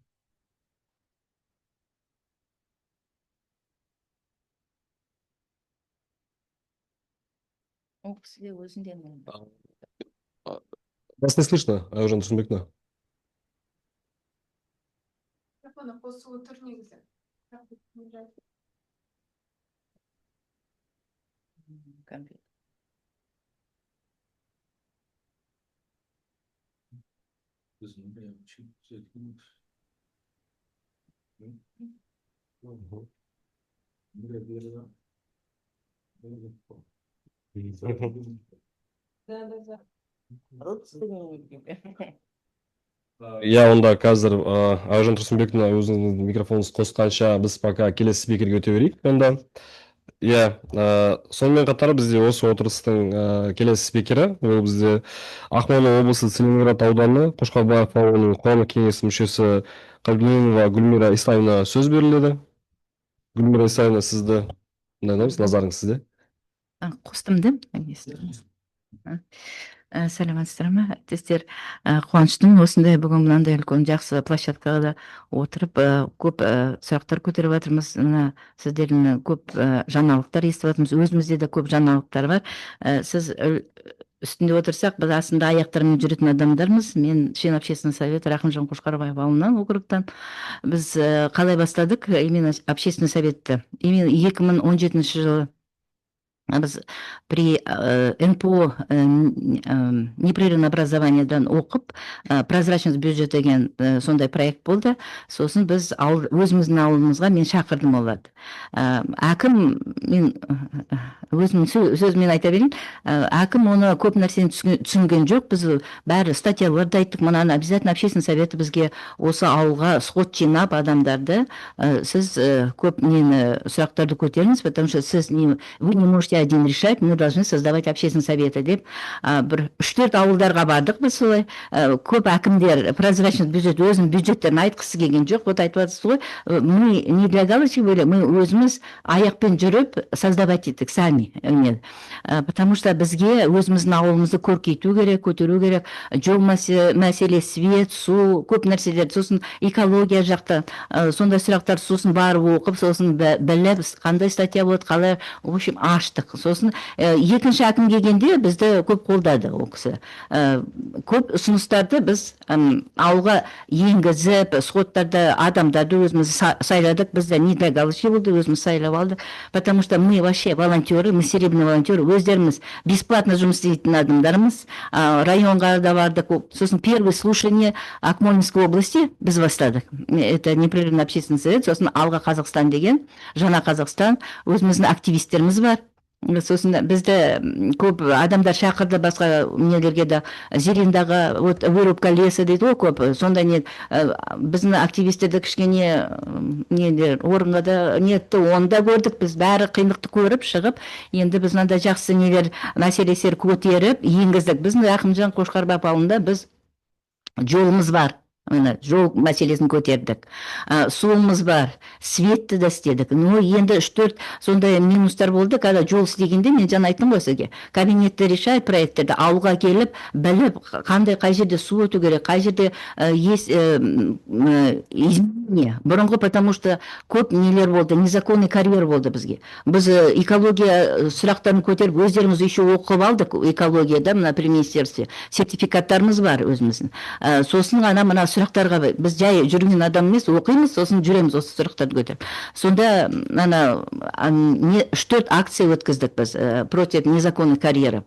Ол кісіде өзінде Вас не слышно, Аяжан Тұрсынбековна. Микрофоны қосылу тұр негізі. компьютер. Да. Я онда қазір Аяжан Тұрсынбековна өзіңіздің микрофоныңызды қосқанша біз пока келесі спикерге өте берейік. Онда сонымен қатар бізде осы отырыстың келесі спикері, ол бізде Ақмола облысы Целиноград ауданы Қошқарбаев ауылының қоғамдық кеңес мүшесі Қалдименова Гүлмира Исаевна сөз беріледі. Гүлмира Исаевна, сізді назарыңыз сізде. Қостым да? Саламатсыздар ма әріптестер? Қуаныштымын осындай бүгін мынандай үлкен жақсы площадкада отырып көп сұрақтар көтеріп жатырмыз. Мына сіздердің көп жаңалықтар естіп жатырмыз. Өзімізде де көп жаңалықтар бар. Сіз үстінде отырсақ, біз астында аяқтармен жүретін адамдармыз. Мен член общественный совет Рахымжан Қошқарбаев ауылынан, округтан. Біз қалай бастадық именно общественный советті? Именно 2017 жылы біз при НПО непрерывное образованиядан оқып, прозрачность бюджет деген сондай проект болды. Сосын біз өзіміздің ауылымызға мен шақырдым оларды. Әкім, мен өзімнің сөзіммен айта берейін, әкім оны көп нәрсені түсінген жоқ. Біз бәрі статьяларды айттық, мынаны обязательно общественный советі бізге осы ауылға сход жинап адамдарды, сіз көп сұрақтарды көтеріңіз, потому что сіз вы не можете один решать, мы должны создавать общественный совет деп бір 3-4 ауылдарға бардық біз солай. Көп әкімдер прозрачность бюджет өзінің бюджеттерін айтқысы келген жоқ. Вот айтып жатсыз ғой, мы не для галочки были, мы өзіміз аяқпен жүріп создавать еттік сами. Потому что бізге өзіміздің ауылымызды көркейту керек, көтеру керек. Жол мәселе, свет, су, көп нәрселер, сосын экология жақта сондай сұрақтар, сосын барып оқып, сосын біліп, қандай статья болады, қалай, в общем, аштық. Сосын екінші әкім келгенде бізді көп қолдады ол кісі. Көп ұсыныстарды біз ауылға енгізіп, сходтарды, адамдарды өзіміз сайладық. Бізде не для галочки болды, өзіміз сайлап алдық. Потому что мы вообще волонтеры, мы серебряный волонтеры, өздеріміз бесплатно жұмыс істейтін адамдарымыз. Районға да бардық. Сосын первое слушание Акмолинской области біз бастадық. Это непрерывный общественный совет. Сосын Алға Қазақстан деген, Жаңа Қазақстан, өзіміздің активистеріміз бар. Сосын бізді көп адамдар шақырды, басқа нелерге де, Зелендағы вырубка леса дейді ғой көп. Сонда біздің активистерді кішкене орынға да нетті, оны да көрдік. Біз бәрі қиындықты көріп шығып, енді біз мынандай жақсы мәселелер көтеріп енгіздік. Біздің Рахымжан Қошқарбаев ауылында біз жолымыз бар. Жол мәселесін көтердік. Суымыз бар, светті да істедік. Но енді 3-4 сондай минустар болды, когда жол істегенде, мен жаңа айттым ғой сізге, кабинетте решает проекттерді, ауылға келіп, біліп, қандай қай жерде су өту керек, қай жерде есть изменение. Бұрынғы, потому что көп нелер болды, незаконный карьер болды бізге. Біз экология сұрақтарын көтеріп, өздеріміз еще оқып алдық экологияда, мына при министерстве. Сертификаттарымыз бар өзіміздің. Сосын ғана мына сұрақтарға біз жай жүрген адам емес, оқимыз, сосын жүреміз осы сұрақтарды көтеріп. Сонда 3-4 акция өткіздік біз против незаконных карьеров.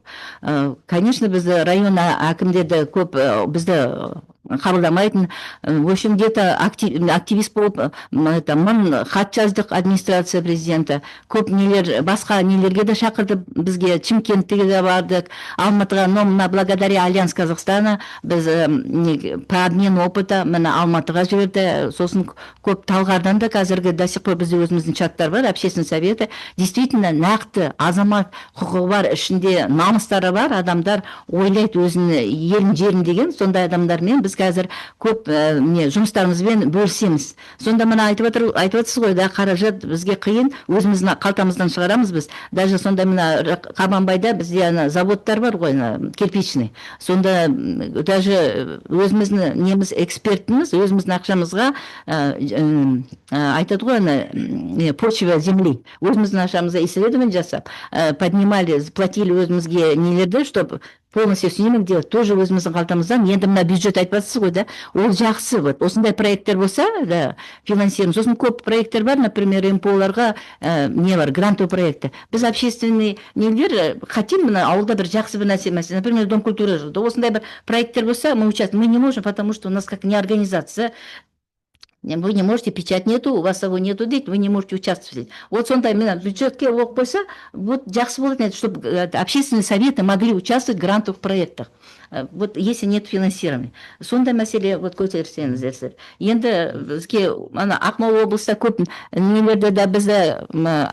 Конечно, біз район әкімдерді көп бізді қабылдамайтын. В общем, где-то активист болып, хат жаздық администрация президента. Көп нелер, басқа нелерге де шақырды бізге, Чимкентке де бардық, Алматыға, но благодаря Альянс Казахстана біз по обмену опыта Алматыға жіберді. Сосын көп Талғардан да қазіргі до сих пор бізде өзіміздің чаттар бар, общественный советі. Действительно, нақты азамат құқығы бар, ішінде намыстары бар адамдар, ойлайды өзін елін жерін деген, сондай адамдармен біз қазір көп жұмыстарымызбен бөлісеміз. Сонда мына айтып отырсыз ғой, да қаражат бізге қиын, өзіміздің қалтамыздан шығарамыз біз. Даже сонда мына Қабанбайда бізде заводтар бар ғой, кирпичный. Сонда даже өзіміздің неміз экспертіміз, өзіміздің ақшамызға айтады ғой, почва земли. Өзіміздің ақшамызға исследование жасап, поднимали, платили өзімізге нелерді, чтобы полностью снимем делать, тоже өзіміздің қалтамыздан. Енді мына бюджет айтпасыз ғой, да, ол жақсы. Вот осындай проекттер болса, да, финансируем. Сосын көп проекттер бар, например, МПО-ларға не бар, грантовый проекты. Біз общественный нелер хотим, мына ауылда бір жақсы бір нәрсе, например, дом культуры. Осындай бір проекттер болса, мы участвуем. Мы не можем, потому что у нас как не организация. Вы не можете, печать нету, у вас его нету, вы не можете участвовать. Вот сонда бюджетке оқ қойса, вот жақсы болады, чтобы общественные советы могли участвовать в грантовых проектах. Вот если нет финансирования. Сондай мәселе вот көтерсеңіздер. Енді бізге Ақмола облыста көп нелерде да бізде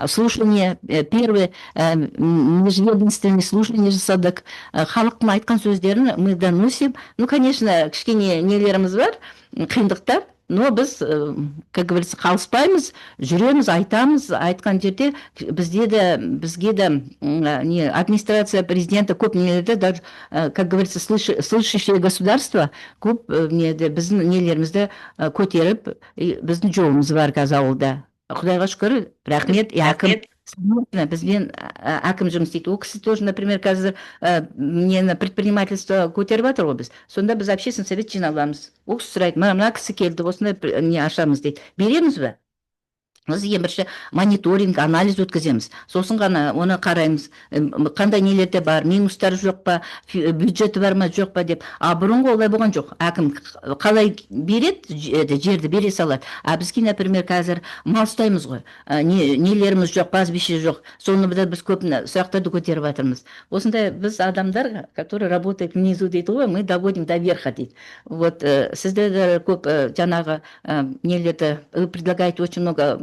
слушание, первое межведомственное слушание жасадық. Халықтың айтқан сөздерін мы доносим. Ну, конечно, кішкене нелеріміз бар, қиындықтар. Но біз, как говорится, қалыспаймыз, жүреміз, айтамыз, айтқан жерде бізге де не администрация президента көп нелерді, даже, как говорится, слышащее государство көп неде біздің нелерімізді көтеріп, біздің жолымыз бар қазір ауылда. Құдайға шүкір, рахмет, әкім бізбен әкім жұмыс істейді. Ол кісі тоже, например, қазір нені предпринимательство көтеріп жатыр ғой біз. Сонда біз общественный совет жиналамыз. Ол кісі сұрайды, мына кісі келді, осындай не ашамыз дейді. Береміз бе? Біз ең бірінші мониторинг, анализ өткіземіз. Сосын ғана оны қараймыз, қандай нелерде бар, минустар жоқ па, бюджеті бар ма, жоқ па деп. Бұрынғы олай болған жоқ. Әкім қалай береді, жерді бере салады. Бізге, например, қазір мал ұстаймыз ғой. Нелеріміз жоқ, пастбище жоқ. Соны біз көп сұрақтарды көтеріп жатырмыз. Осындай біз адамдар, которые работают внизу дейді ғой, мы доводим до верха дейді. Вот сіздер көп жаңағы нелерді предлагаете очень много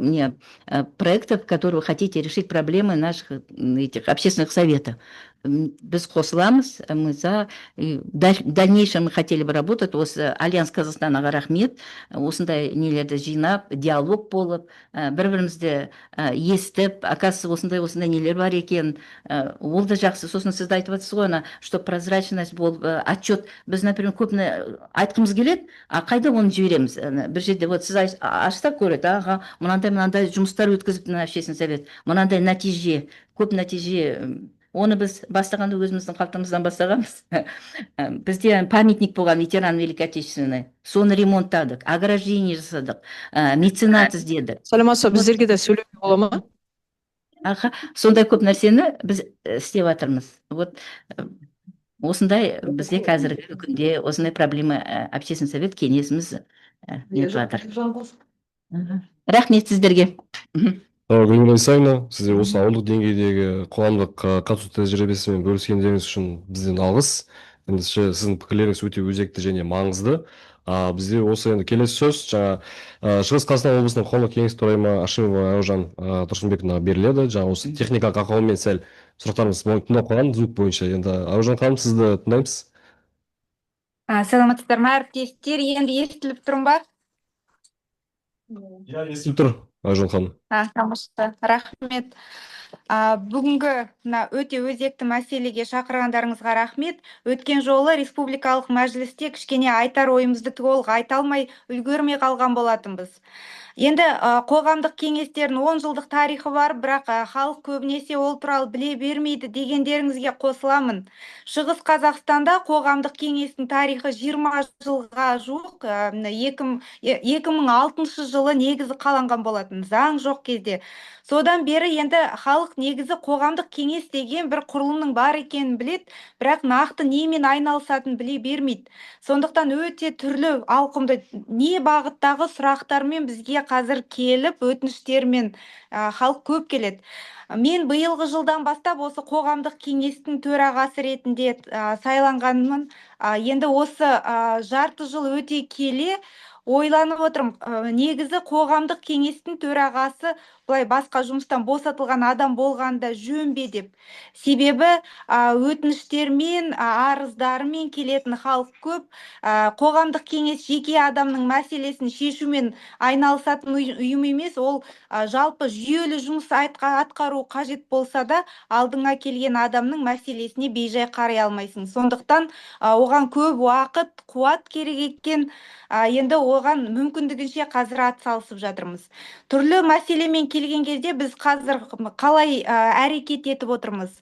проектов, которые вы хотите решить проблемы наших этих общественных советов. Біз қосыламыз, мы за. В дальнейшем мы хотели бы работать. Осы Альянс Қазақстанға рахмет. Осындай нелерді жинап, диалог болып, бір-бірімізді естіп, оказывается, осындай нелер бар екен. Ол да жақсы. Сосын сізді айтып жатсыз ғой, что прозрачность болып, отчет. Біз, например, көпіне айтқымыз келеді, қайда оны жібереміз? Бір жерде, вот сіз ашсақ көреді, мынандай жұмыстар өткізіп на общественный совет, мынандай нәтиже, көп нәтиже. Оны біз бастағанда өзіміздің қалтамыздан бастағанбыз. Бізде памятник болған ветеран Великой Отечественной. Соны ремонттадық, ограждение жасадық, меценат іздедік. Саламатсыз, біздерге де сөйлеуге бола ма? Сондай көп нәрсені біз істеп жатырмыз. Вот осындай бізде қазіргі күнде осындай проблема общественный совет кеңесіміз нетіп жатыр. Рахмет сіздерге. Гүлмира Исаевна, сізде осы ауылдық деңгейдегі қоғамдық қатысу тәжірибесімен бөліскендеріңіз үшін бізден алғыс. Ендеше сіздің пікірлеріңіз өте өзекті және маңызды. Бізде осы енді келесі сөз жаңа Шығыс Қазақстан облысының қоғамдық кеңес төрайымы Ашимова Әужан Тұрсынбековнаға беріледі. Жаңа осы техникалық ақаумен сәл сұрақтарымыз тыңдап қалған звук бойынша. Енді Әужан ханым, сізді тыңдаймыз. Саламатсыздар ма, әріптестер? Енді естіліп тұрмын ба? Естіліп тұр, Әужан ханым. Тамаша, рахмет. Бүгінгі өте өзекті мәселеге шақырғандарыңызға рахмет. Өткен жолы республикалық мәжілісте кішкене айтар ойымызды толық айта алмай үлгермей қалған болатынбыз. Енді қоғамдық кеңестердің 10 жылдық тарихы бар, бірақ халық көбінесе ол туралы біле бермейді дегендеріңізге қосыламын. Шығыс Қазақстанда қоғамдық кеңестің тарихы 20 жылға жуық, 2006 жылы негізі қаланған болатын, заң жоқ кезде. Содан бері енді халық негізі қоғамдық кеңес деген бір құрылымның бар екенін білет, бірақ нақты немен айналысатын біле бермейді. Сондықтан өте түрлі ауқымды не бағыттағы сұрақтармен бізге қазір келіп, өтініштермен халық көп келеді. Мен биылғы жылдан бастап осы қоғамдық кеңестің төрағасы ретінде сайланғанмын. Енді осы жарты жыл өте келе ойланып отырмын, негізі қоғамдық кеңестің төрағасы бұлай басқа жұмыстан босатылған адам болғанда жөн бе деп. Себебі өтініштермен, арыздарымен келетін халық көп. Қоғамдық кеңес жеке адамның мәселесін шешумен айналысатын ұйым емес, ол жалпы жүйелі жұмыс атқару қажет болса да, алдыңа келген адамның мәселесіне бейжай қарай алмайсың. Сондықтан оған көп уақыт, қуат керек екен. Енді оған мүмкіндігінше қазір атсалысып жатырмыз. Түрлі мәселемен келген кезде біз қазір қалай әрекет етіп отырмыз?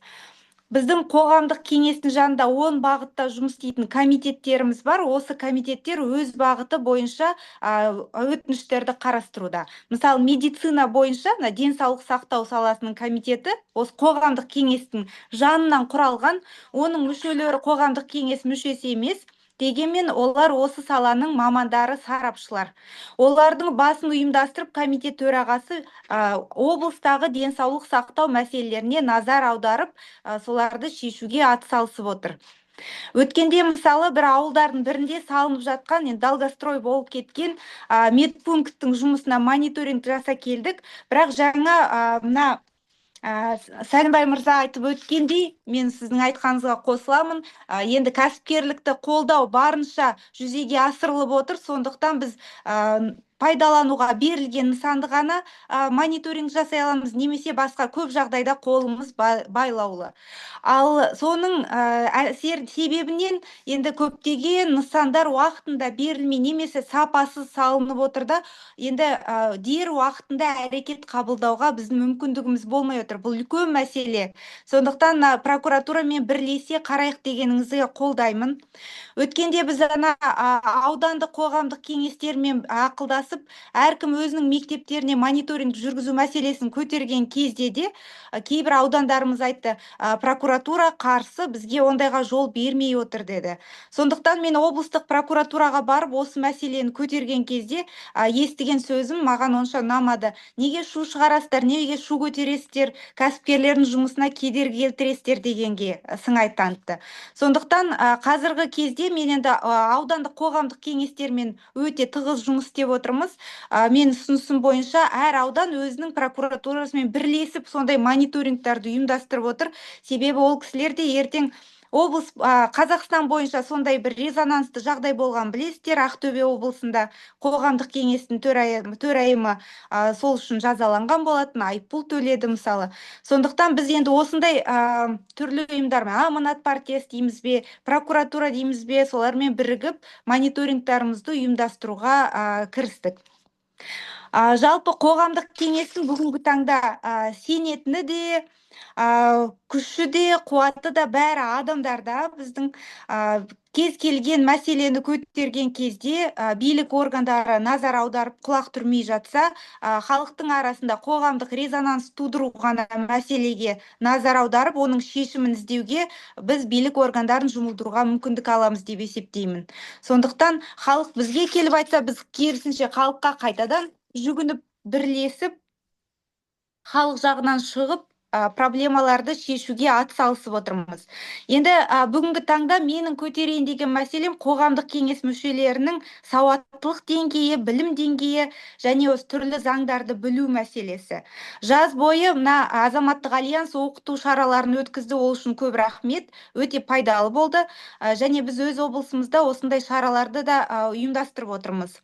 Біздің қоғамдық кеңестің жанында 10 бағытта жұмыс істейтін комитеттеріміз бар. Осы комитеттер өз бағыты бойынша өтініштерді қарастыруда. Мысалы, медицина бойынша денсаулық сақтау саласының комитеті осы қоғамдық кеңестің жанынан құралған, оның мүшелері қоғамдық кеңес мүшесі емес. Дегенмен олар осы саланың мамандары, сарапшылар. Олардың басын ұйымдастырып, комитет төрағасы облыстағы денсаулық сақтау мәселелеріне назар аударып, соларды шешуге атсалысып отыр. Өткенде мысалы бір ауылдардың бірінде салынып жатқан, долгострой болып кеткен медпункттің жұмысына мониторинг жаса келдік, бірақ жаңа Сәлімбай мырза айтып өткендей, мен сіздің айтқаныңызға қосыламын. Енді кәсіпкерлікті қолдау барынша жүзеге асырылып отыр. Сондықтан біз пайдалануға берілген нысанды ғана мониторинг жасай аламыз, немесе басқа көп жағдайда қолымыз байлаулы. Ал соның себебінен енді көптеген нысандар уақытында берілмей немесе сапасыз салынып отыр да, енді дер уақытында әрекет қабылдауға біздің мүмкіндігіміз болмай отыр. Бұл үлкен мәселе. Сондықтан прокуратурамен бірлесе қарайық дегеніңізге қолдаймын. Өткенде біз аудандық қоғамдық кеңестермен ақылдасып, әркім өзінің мектептеріне мониторинг жүргізу мәселесін көтерген кезде де кейбір аудандарымыз айтты, прокуратура қарсы, бізге ондайға жол бермей отыр деді. Сондықтан мен облыстық прокуратураға барып осы мәселені көтерген кезде естіген сөзім маған онша ұнамады. Неге шу шығарасыздар, неге шу көтересіздер, кәсіпкерлердің жұмысына кедергі келтіресіздер дегенге сыңай танытты. Сондықтан қазіргі кезде мен енді аудандық қоғамдық кеңестермен өте тығыз жұмыс істеп отырмыз. Мен ұсынысым бойынша әр аудан өзінің прокуратурасымен бірлесіп сондай мониторингтарды ұйымдастырып отыр. Себебі ол кісілер де ертең облыс Қазақстан бойынша сондай бір резонансты жағдай болған білесіздер. Ақтөбе облысында қоғамдық кеңестің төрайымы сол үшін жазаланған болатын, айыппұл төледі мысалы. Сондықтан біз енді осындай түрлі ұйымдармен, Аманат партиясы дейміз бе, прокуратура дейміз бе, солармен бірігіп мониторингтарымызды ұйымдастыруға кірістік. Жалпы қоғамдық кеңестің бүгінгі таңда сенетіні де, күші де, қуаты да бәрі адамдарда. Біздің кез келген мәселені көтерген кезде билік органдары назар аударып құлақ түрмей жатса, халықтың арасында қоғамдық резонанс тудыру ғана мәселеге назар аударып, оның шешімін іздеуге біз билік органдарын жұмылдыруға мүмкіндік аламыз деп есептеймін. Сондықтан халық бізге келіп айтса, біз керісінше халыққа қайтадан жүгініп бірлесіп, халық жағынан шығып, проблемаларды шешуге атсалысып отырмыз. Енді бүгінгі таңда менің көтерейін деген мәселем қоғамдық кеңес мүшелерінің сауаттылық деңгейі, білім деңгейі және осы түрлі заңдарды білу мәселесі. Жаз бойы мына азаматтық альянс оқыту шараларын өткізді, ол үшін көп рахмет, өте пайдалы болды. Және біз өз облысымызда осындай шараларды да ұйымдастырып отырмыз.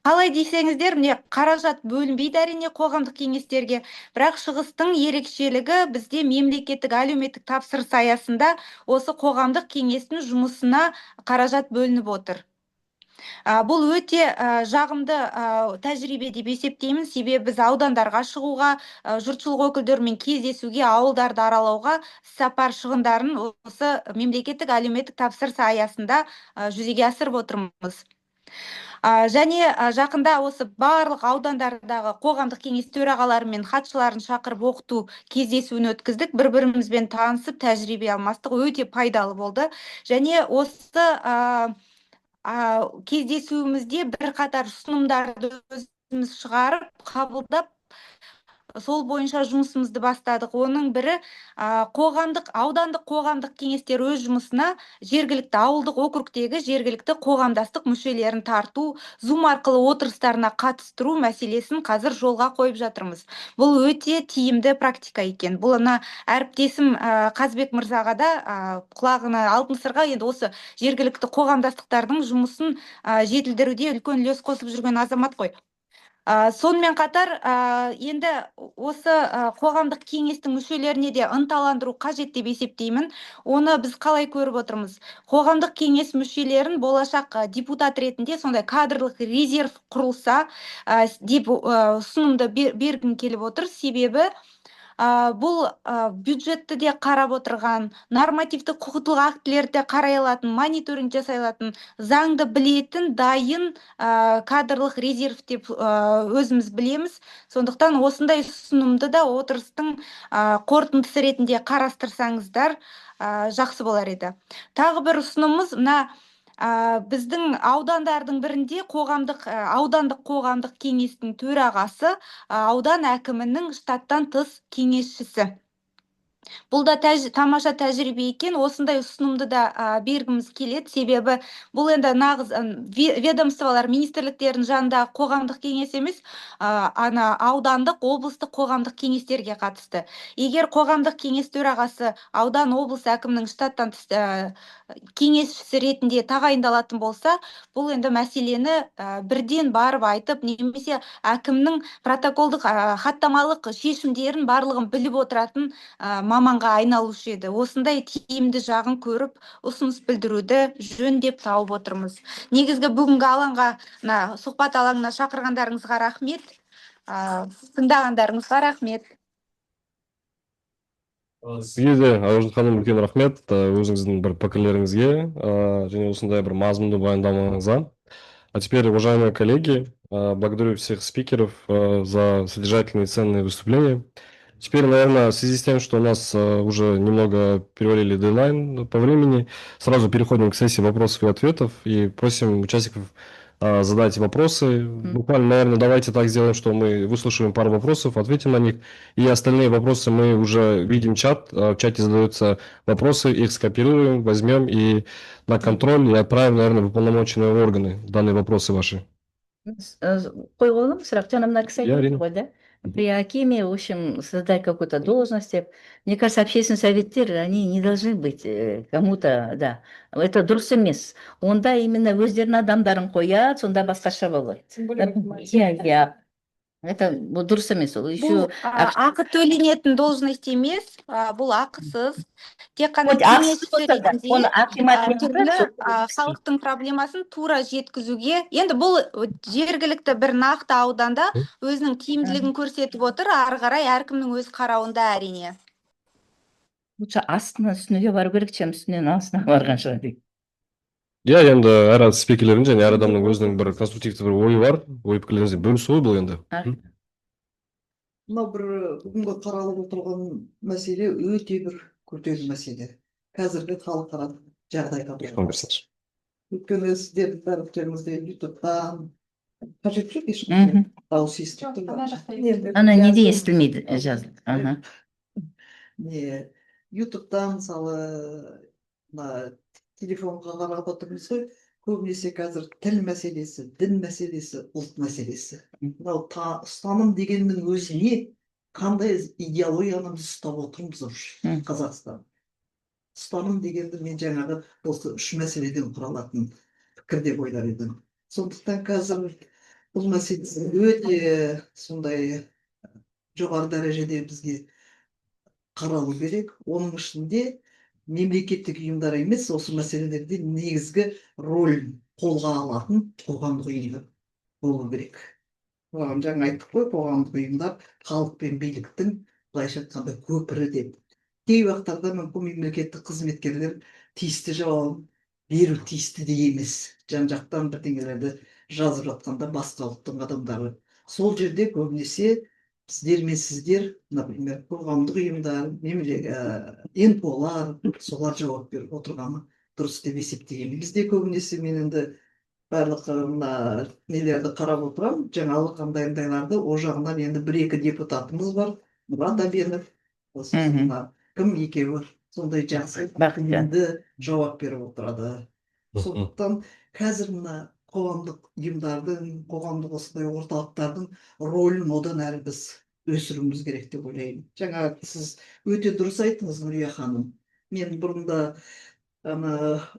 Қалай десеңіздер, міне қаражат бөлінбейді әрине қоғамдық кеңестерге, бірақ шығыстың ерекшелігі бізде мемлекеттік әлеуметтік тапсырыс аясында осы қоғамдық кеңестің жұмысына қаражат бөлініп отыр. Бұл өте жағымды тәжірибе деп есептеймін, себебі біз аудандарға шығуға, жұртшылық өкілдерімен кездесуге, ауылдарды аралауға сапар шығындарын осы мемлекеттік әлеуметтік тапсырыс аясында жүзеге асырып отырмыз. Және жақында осы барлық аудандардағы қоғамдық кеңес төрағалары мен хатшыларын шақырып оқыту кездесуін өткіздік. Бір-бірімізбен танысып, тәжірибе алмастық, өте пайдалы болды. Және осы кездесуімізде бірқатар ұсынымдарды өзіміз шығарып, қабылдап, сол бойынша жұмысымызды бастадық. Оның бірі аудандық қоғамдық кеңестер өз жұмысына жергілікті ауылдық округтегі жергілікті қоғамдастық мүшелерін тарту, Zoom арқылы отырыстарына қатыстыру мәселесін қазір жолға қойып жатырмыз. Бұл өте тиімді практика екен. Бұл әріптесім Қазбек мырзаға да құлағына алтын сырға, енді осы жергілікті қоғамдастықтардың жұмысын жетілдіруде үлкен үлес қосып жүрген азамат қой. Сонымен қатар, енді осы қоғамдық кеңестің мүшелеріне де ынталандыру қажет деп есептеймін. Оны біз қалай көріп отырмыз? Қоғамдық кеңес мүшелерін болашақ депутат ретінде сондай кадрлық резерв құрылса деп ұсынымды бергім келіп отыр. Себебі бұл бюджетті де қарап отырған, нормативті құқықтық актілерді қарай алатын, мониторинг жасай алатын, заңды білетін, дайын кадрлық резерв деп өзіміз білеміз. Сондықтан осындай ұсынымды да отырыстың қорытындысы ретінде қарастырсаңыздар жақсы болар еді. Тағы бір ұсынымыз, біздің аудандардың бірінде аудандық қоғамдық кеңестің төрағасы аудан әкімінің штаттан тыс кеңесшісі. Бұл да тамаша тәжірибе екен. Осындай ұсынымды да бергіміз келеді. Себебі бұл енді нағыз ведомстволар, министрліктердің жанындағы қоғамдық кеңес емес, ана аудандық, облыстық қоғамдық кеңестерге қатысты. Егер қоғамдық кеңес төрағасы аудан, облыс әкімінің штаттан тыс кеңесшісі ретінде тағайындалатын болса, бұл енді мәселені бірден барып айтып, немесе әкімнің протоколдық хаттамалық шешімдерін барлығын біліп отыратын маманға айналушы еді. Осындай тиімді жағын көріп, ұсыныс білдіруді жөн деп тауып отырмыз. Негізгі бүгінгі алаңға, сұхбат алаңына шақырғандарыңызға рахмет. Тыңдағандарыңызға рахмет. Сізге де Аружан ханым үлкен рахмет өзіңіздің бір пікірлеріңізге және осындай бір мазмұнды баяндамаңызға. А теперь, уважаемые коллеги, благодарю всех спикеров за содержательные и ценные выступления. Теперь, наверное, в связи с тем, что у нас уже немного перевалили дедлайн по времени, сразу переходим к сессии вопросов и ответов и просим участников задать вопросы. Буквально, наверное, давайте так сделаем, что мы выслушаем пару вопросов, ответим на них, и остальные вопросы мы уже видим чат, в чате задаются вопросы, их скопируем, возьмем и на контроль и отправим, наверное, в уполномоченные органы данные вопросы ваши. Қойғолым сұрақ, жаңа мына кісі Я, айтып Ирина. ғой да. При Акиме, в общем, создать какую-то должность. Мне кажется, общественные советы, они не должны быть кому-то, да. Это дұрыс емес. Онда именно өздерінің адамдарын қояды, сонда басқаша болады. Иә. Это дұрыс емес. Ол Бұл еще ақы төленетін должность емес, бұл ақысыз. Тек қана Хоть ақысыз кеңесші болса да, ретінде оны акимат түрлі халықтың проблемасын тура жеткізуге. Енді бұл жергілікті бір нақты ауданда өзінің тиімділігін көрсетіп отыр, ары қарай әркімнің өз қарауында әрине. лучше астына үстіне бару керек, чем үстінен астына барған шығар деймін. Иә, енді әр спикерлердің және әр адамның өзінің бір конструктивті бір ойы бар, ой пікірлеріңізді бөлісу ғой бұл енді. Мынау бір бүгінгі қаралып отырған мәселе өте бір күрделі мәселе. Қазіргі халықаралық жағдайға байланысты. Өйткені сіздердің барлықтарыңызда ютубтан қажет жоқ ешқандай дауыс естіп тұрған. Ана неде естілмейді жазылып. Не, ютубтан мысалы телефонға қарап отырмыз ғой, көбінесе қазір тіл мәселесі, дін мәселесі, ұлт мәселесі. Мынау ұстаным дегеннің өзіне қандай идеологияны біз ұстап отырмыз Қазақстан. Ұстаным дегенді мен жаңағы осы үш мәселеден құралатын пікір деп ойлар едім. Сондықтан қазір бұл мәселе өте сондай жоғары дәрежеде бізге қаралу керек. Оның ішінде мемлекеттік ұйымдар емес, осы мәселелерде негізгі рөл қолға алатын қоғамдық ұйымдар болу керек. Жаңа айттық қой, қоғамдық ұйымдар халық пен биліктің былайша айтқанда көпірі деп. Кей уақыттарда мүмкін мемлекеттік қызметкерлер тиісті жауап беру тиісті де емес. Жан-жақтан бірдеңелерді жазып жатқанда басқа ұлттың адамдары. Сол жерде көбінесе сіздер мен сіздер, например, қоғамдық ұйымдар, НПО-лар, солар жауап беріп отырғаны дұрыс деп есептеймін. Бізде көбінесе мен енді барлық мына нелерді қарап отырамын, жаңалық қандайларды, о жағынан енді бір-екі депутатымыз бар, Мұрат Әбенов, кім екеуі сондай жақсы енді жауап беріп отырады. Сондықтан қазір мына қоғамдық ұйымдардың, қоғамдық осындай орталықтардың рөлін одан әрі біз өсіруіміз керек деп ойлаймын. Жаңа сіз өте дұрыс айттыңыз, Нұрия ханым. Мен бұрында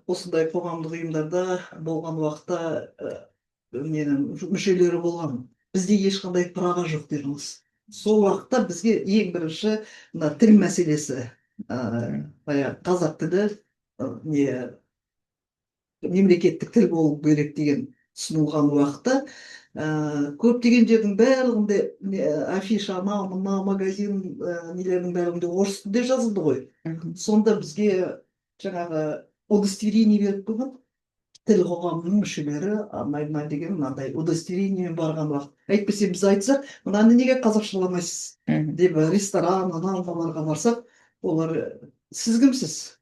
осындай қоғамдық ұйымдарда болған уақытта менің мүшелері болған. Бізде ешқандай праға жоқ дедіңіз. Сол уақытта бізге ең бірінші тіл мәселесі, қазақ тілі мемлекеттік тіл болу керек деген ұсынылған уақытта көптеген жердің барлығында афиша, мына магазин нелердің барлығында орыс тілде жазылды ғой. Сонда бізге жаңағы удостоверение беріп қойған, тіл қоғамының мүшелері арнайы деген мынандай удостоверениемен барған уақыт. Әйтпесе біз айтсақ, мынаны неге қазақшаламайсыз деп ресторан, аналарға барсақ, олар сіз кімсіз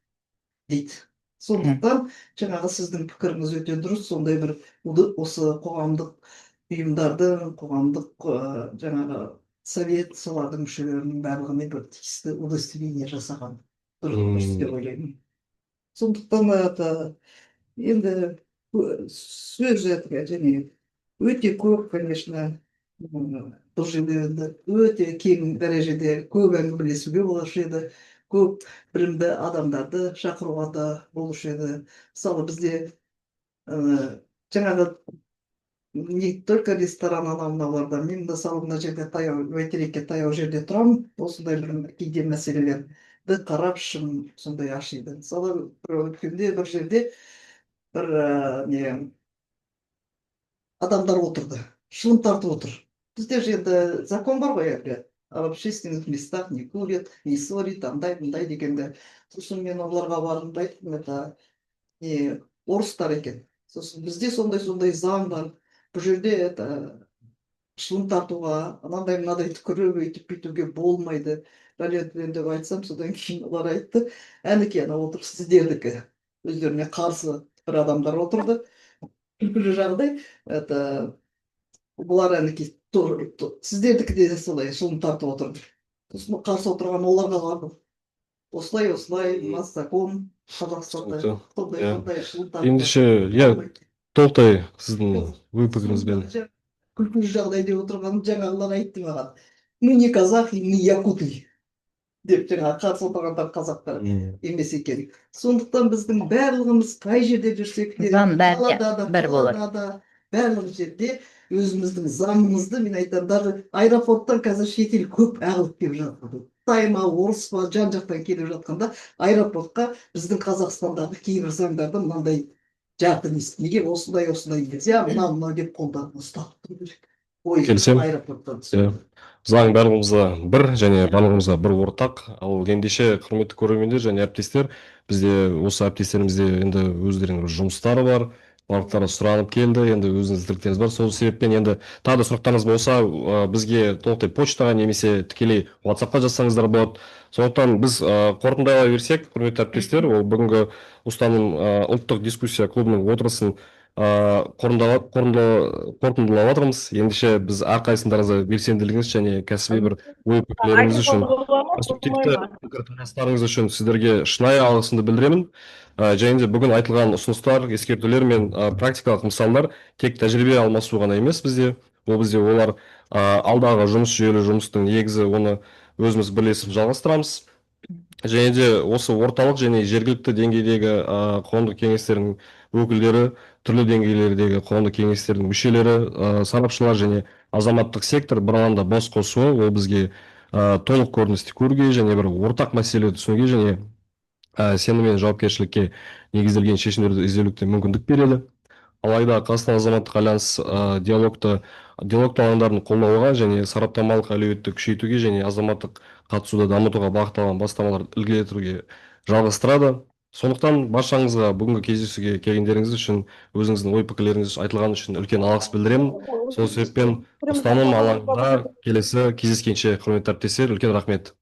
дейді. Сондықтан жаңағы сіздің пікіріңіз өте дұрыс, сондай бір осы қоғамдық ұйымдардың, қоғамдық жаңағы совет солардың мүшелерінің барлығымен бір тиісті удостоверение жасаған дұрыс деп ойлаймын. Сондықтан енді сөз және өте көп, конечно, бұл жерде енді өте кең дәрежеде көп әңгімелесуге болушы еді, көп білімді адамдарды шақыруға да болушы еді. Мысалы бізде жаңағы не только ресторан мыналарда, мен мысалы мына жерде таяу, бәйтерекке таяу жерде тұрамын, осындай бір кейде мәселелерді қарап ішім сондай ашиды. Мысалы өткенде бір жерде бір адамдар отырды, шылым тартып отыр. Бізде же енді закон бар ғой әлгі, об общественных местах не курят, не ссорят, андай мындай дегенде. Сосын мен оларға барып айттым, это не орыстар екен. Сосын бізде сондай заң бар. Бұл жерде шылым тартуға, анандай мынадай түкіріп өйтіп бүйтуге болмайды. Бәлетпен деп айтсам, содан кейін олар айтты, әнеки ана отыр сіздердікі. Өздеріне қарсы бір адамдар отырды. Күлкілі жағдай, бұлар әнеки сіздердікі де солай шылым тартып отырды. Сосын қарсы отырған оларға бардым. Осылай, мас закон, Қазақстанда сондай шылым тартып. Ендеше, толықтай сіздің ой пікіріңізбен. Күлкілі жағдайда отырған жаңағылар айтты маған, мы не казахи, мы якуты деп, жаңағы қарсы отырғандар қазақтар емес екен. Сондықтан біздің барлығымыз қай жерде жүрсек те, қалада да, барлық жерде өзіміздің заңымызды, мен айтамын, даже аэропорттан қазір шетел көп ағылып келіп жатыр. Қытай ма, орыс па, жан-жақтан келіп жатқанда аэропортқа біздің Қазақстандағы кейбір заңдарды мынандай жарты емес. Неге осындай нельзя, мынау деп қолдарын ұстап тұру керек. Келісемін. Аэропорттан Заң барлығымызға бір және барлығымызға бір ортақ. Ал ендеше, құрметті көрермендер және әріптестер, бізде осы әріптестерімізде енді өздерінің жұмыстары бар, барлықтары сұранып келді, енді өзіңіздің тірліктеріңіз бар. Сол себеппен енді тағы да сұрақтарыңыз болса, бізге толықтай почтаға немесе тікелей WhatsApp-қа жазсаңыздар болады. Сондықтан біз қорытындылай берсек, құрметті әріптестер, ол бүгінгі ұстаным ұлттық дискуссия клубының отырысын қорытындылап жатырмыз. Ендеше біз әрқайсыңдарыңызға белсенділігіңіз және кәсіби бір ой пікірлеріңіз үшін, конструктивті пікірталастарыңыз үшін сіздерге шынайы алғысымды білдіремін. Және де бүгін айтылған ұсыныстар, ескертулер мен практикалық мысалдар тек тәжірибе алмасу ғана емес бізде. Олар алдағы жұмыс жүйелі жұмыстың негізі, оны өзіміз бірлесіп жалғастырамыз. Және де осы орталық және жергілікті деңгейдегі қоғамдық кеңестердің өкілдері, түрлі деңгейлердегі қоғамдық кеңестердің мүшелері, сарапшылар және азаматтық сектор бір алаңда бас қосуы, ол бізге толық көріністі көруге және бір ортақ мәселелерді түсінуге және сенім мен жауапкершілікке негізделген шешімдерді іздеуге мүмкіндік береді. Алайда Қазақстан азаматтық альянс диалог алаңдарын қолдауға және сараптамалық әлеуетті күшейтуге және азаматтық қатысуды дамытуға бағытталған бастамаларды ілгерілетуге жалғастырады. Сондықтан баршаңызға бүгінгі кездесуге келгендеріңіз үшін, өзіңіздің ой пікірлеріңіз айтылған үшін үлкен алғыс білдіремін. Сол себеппен ұстаным алаңында келесі кездескенше, құрметті әріптестер, үлкен рахмет.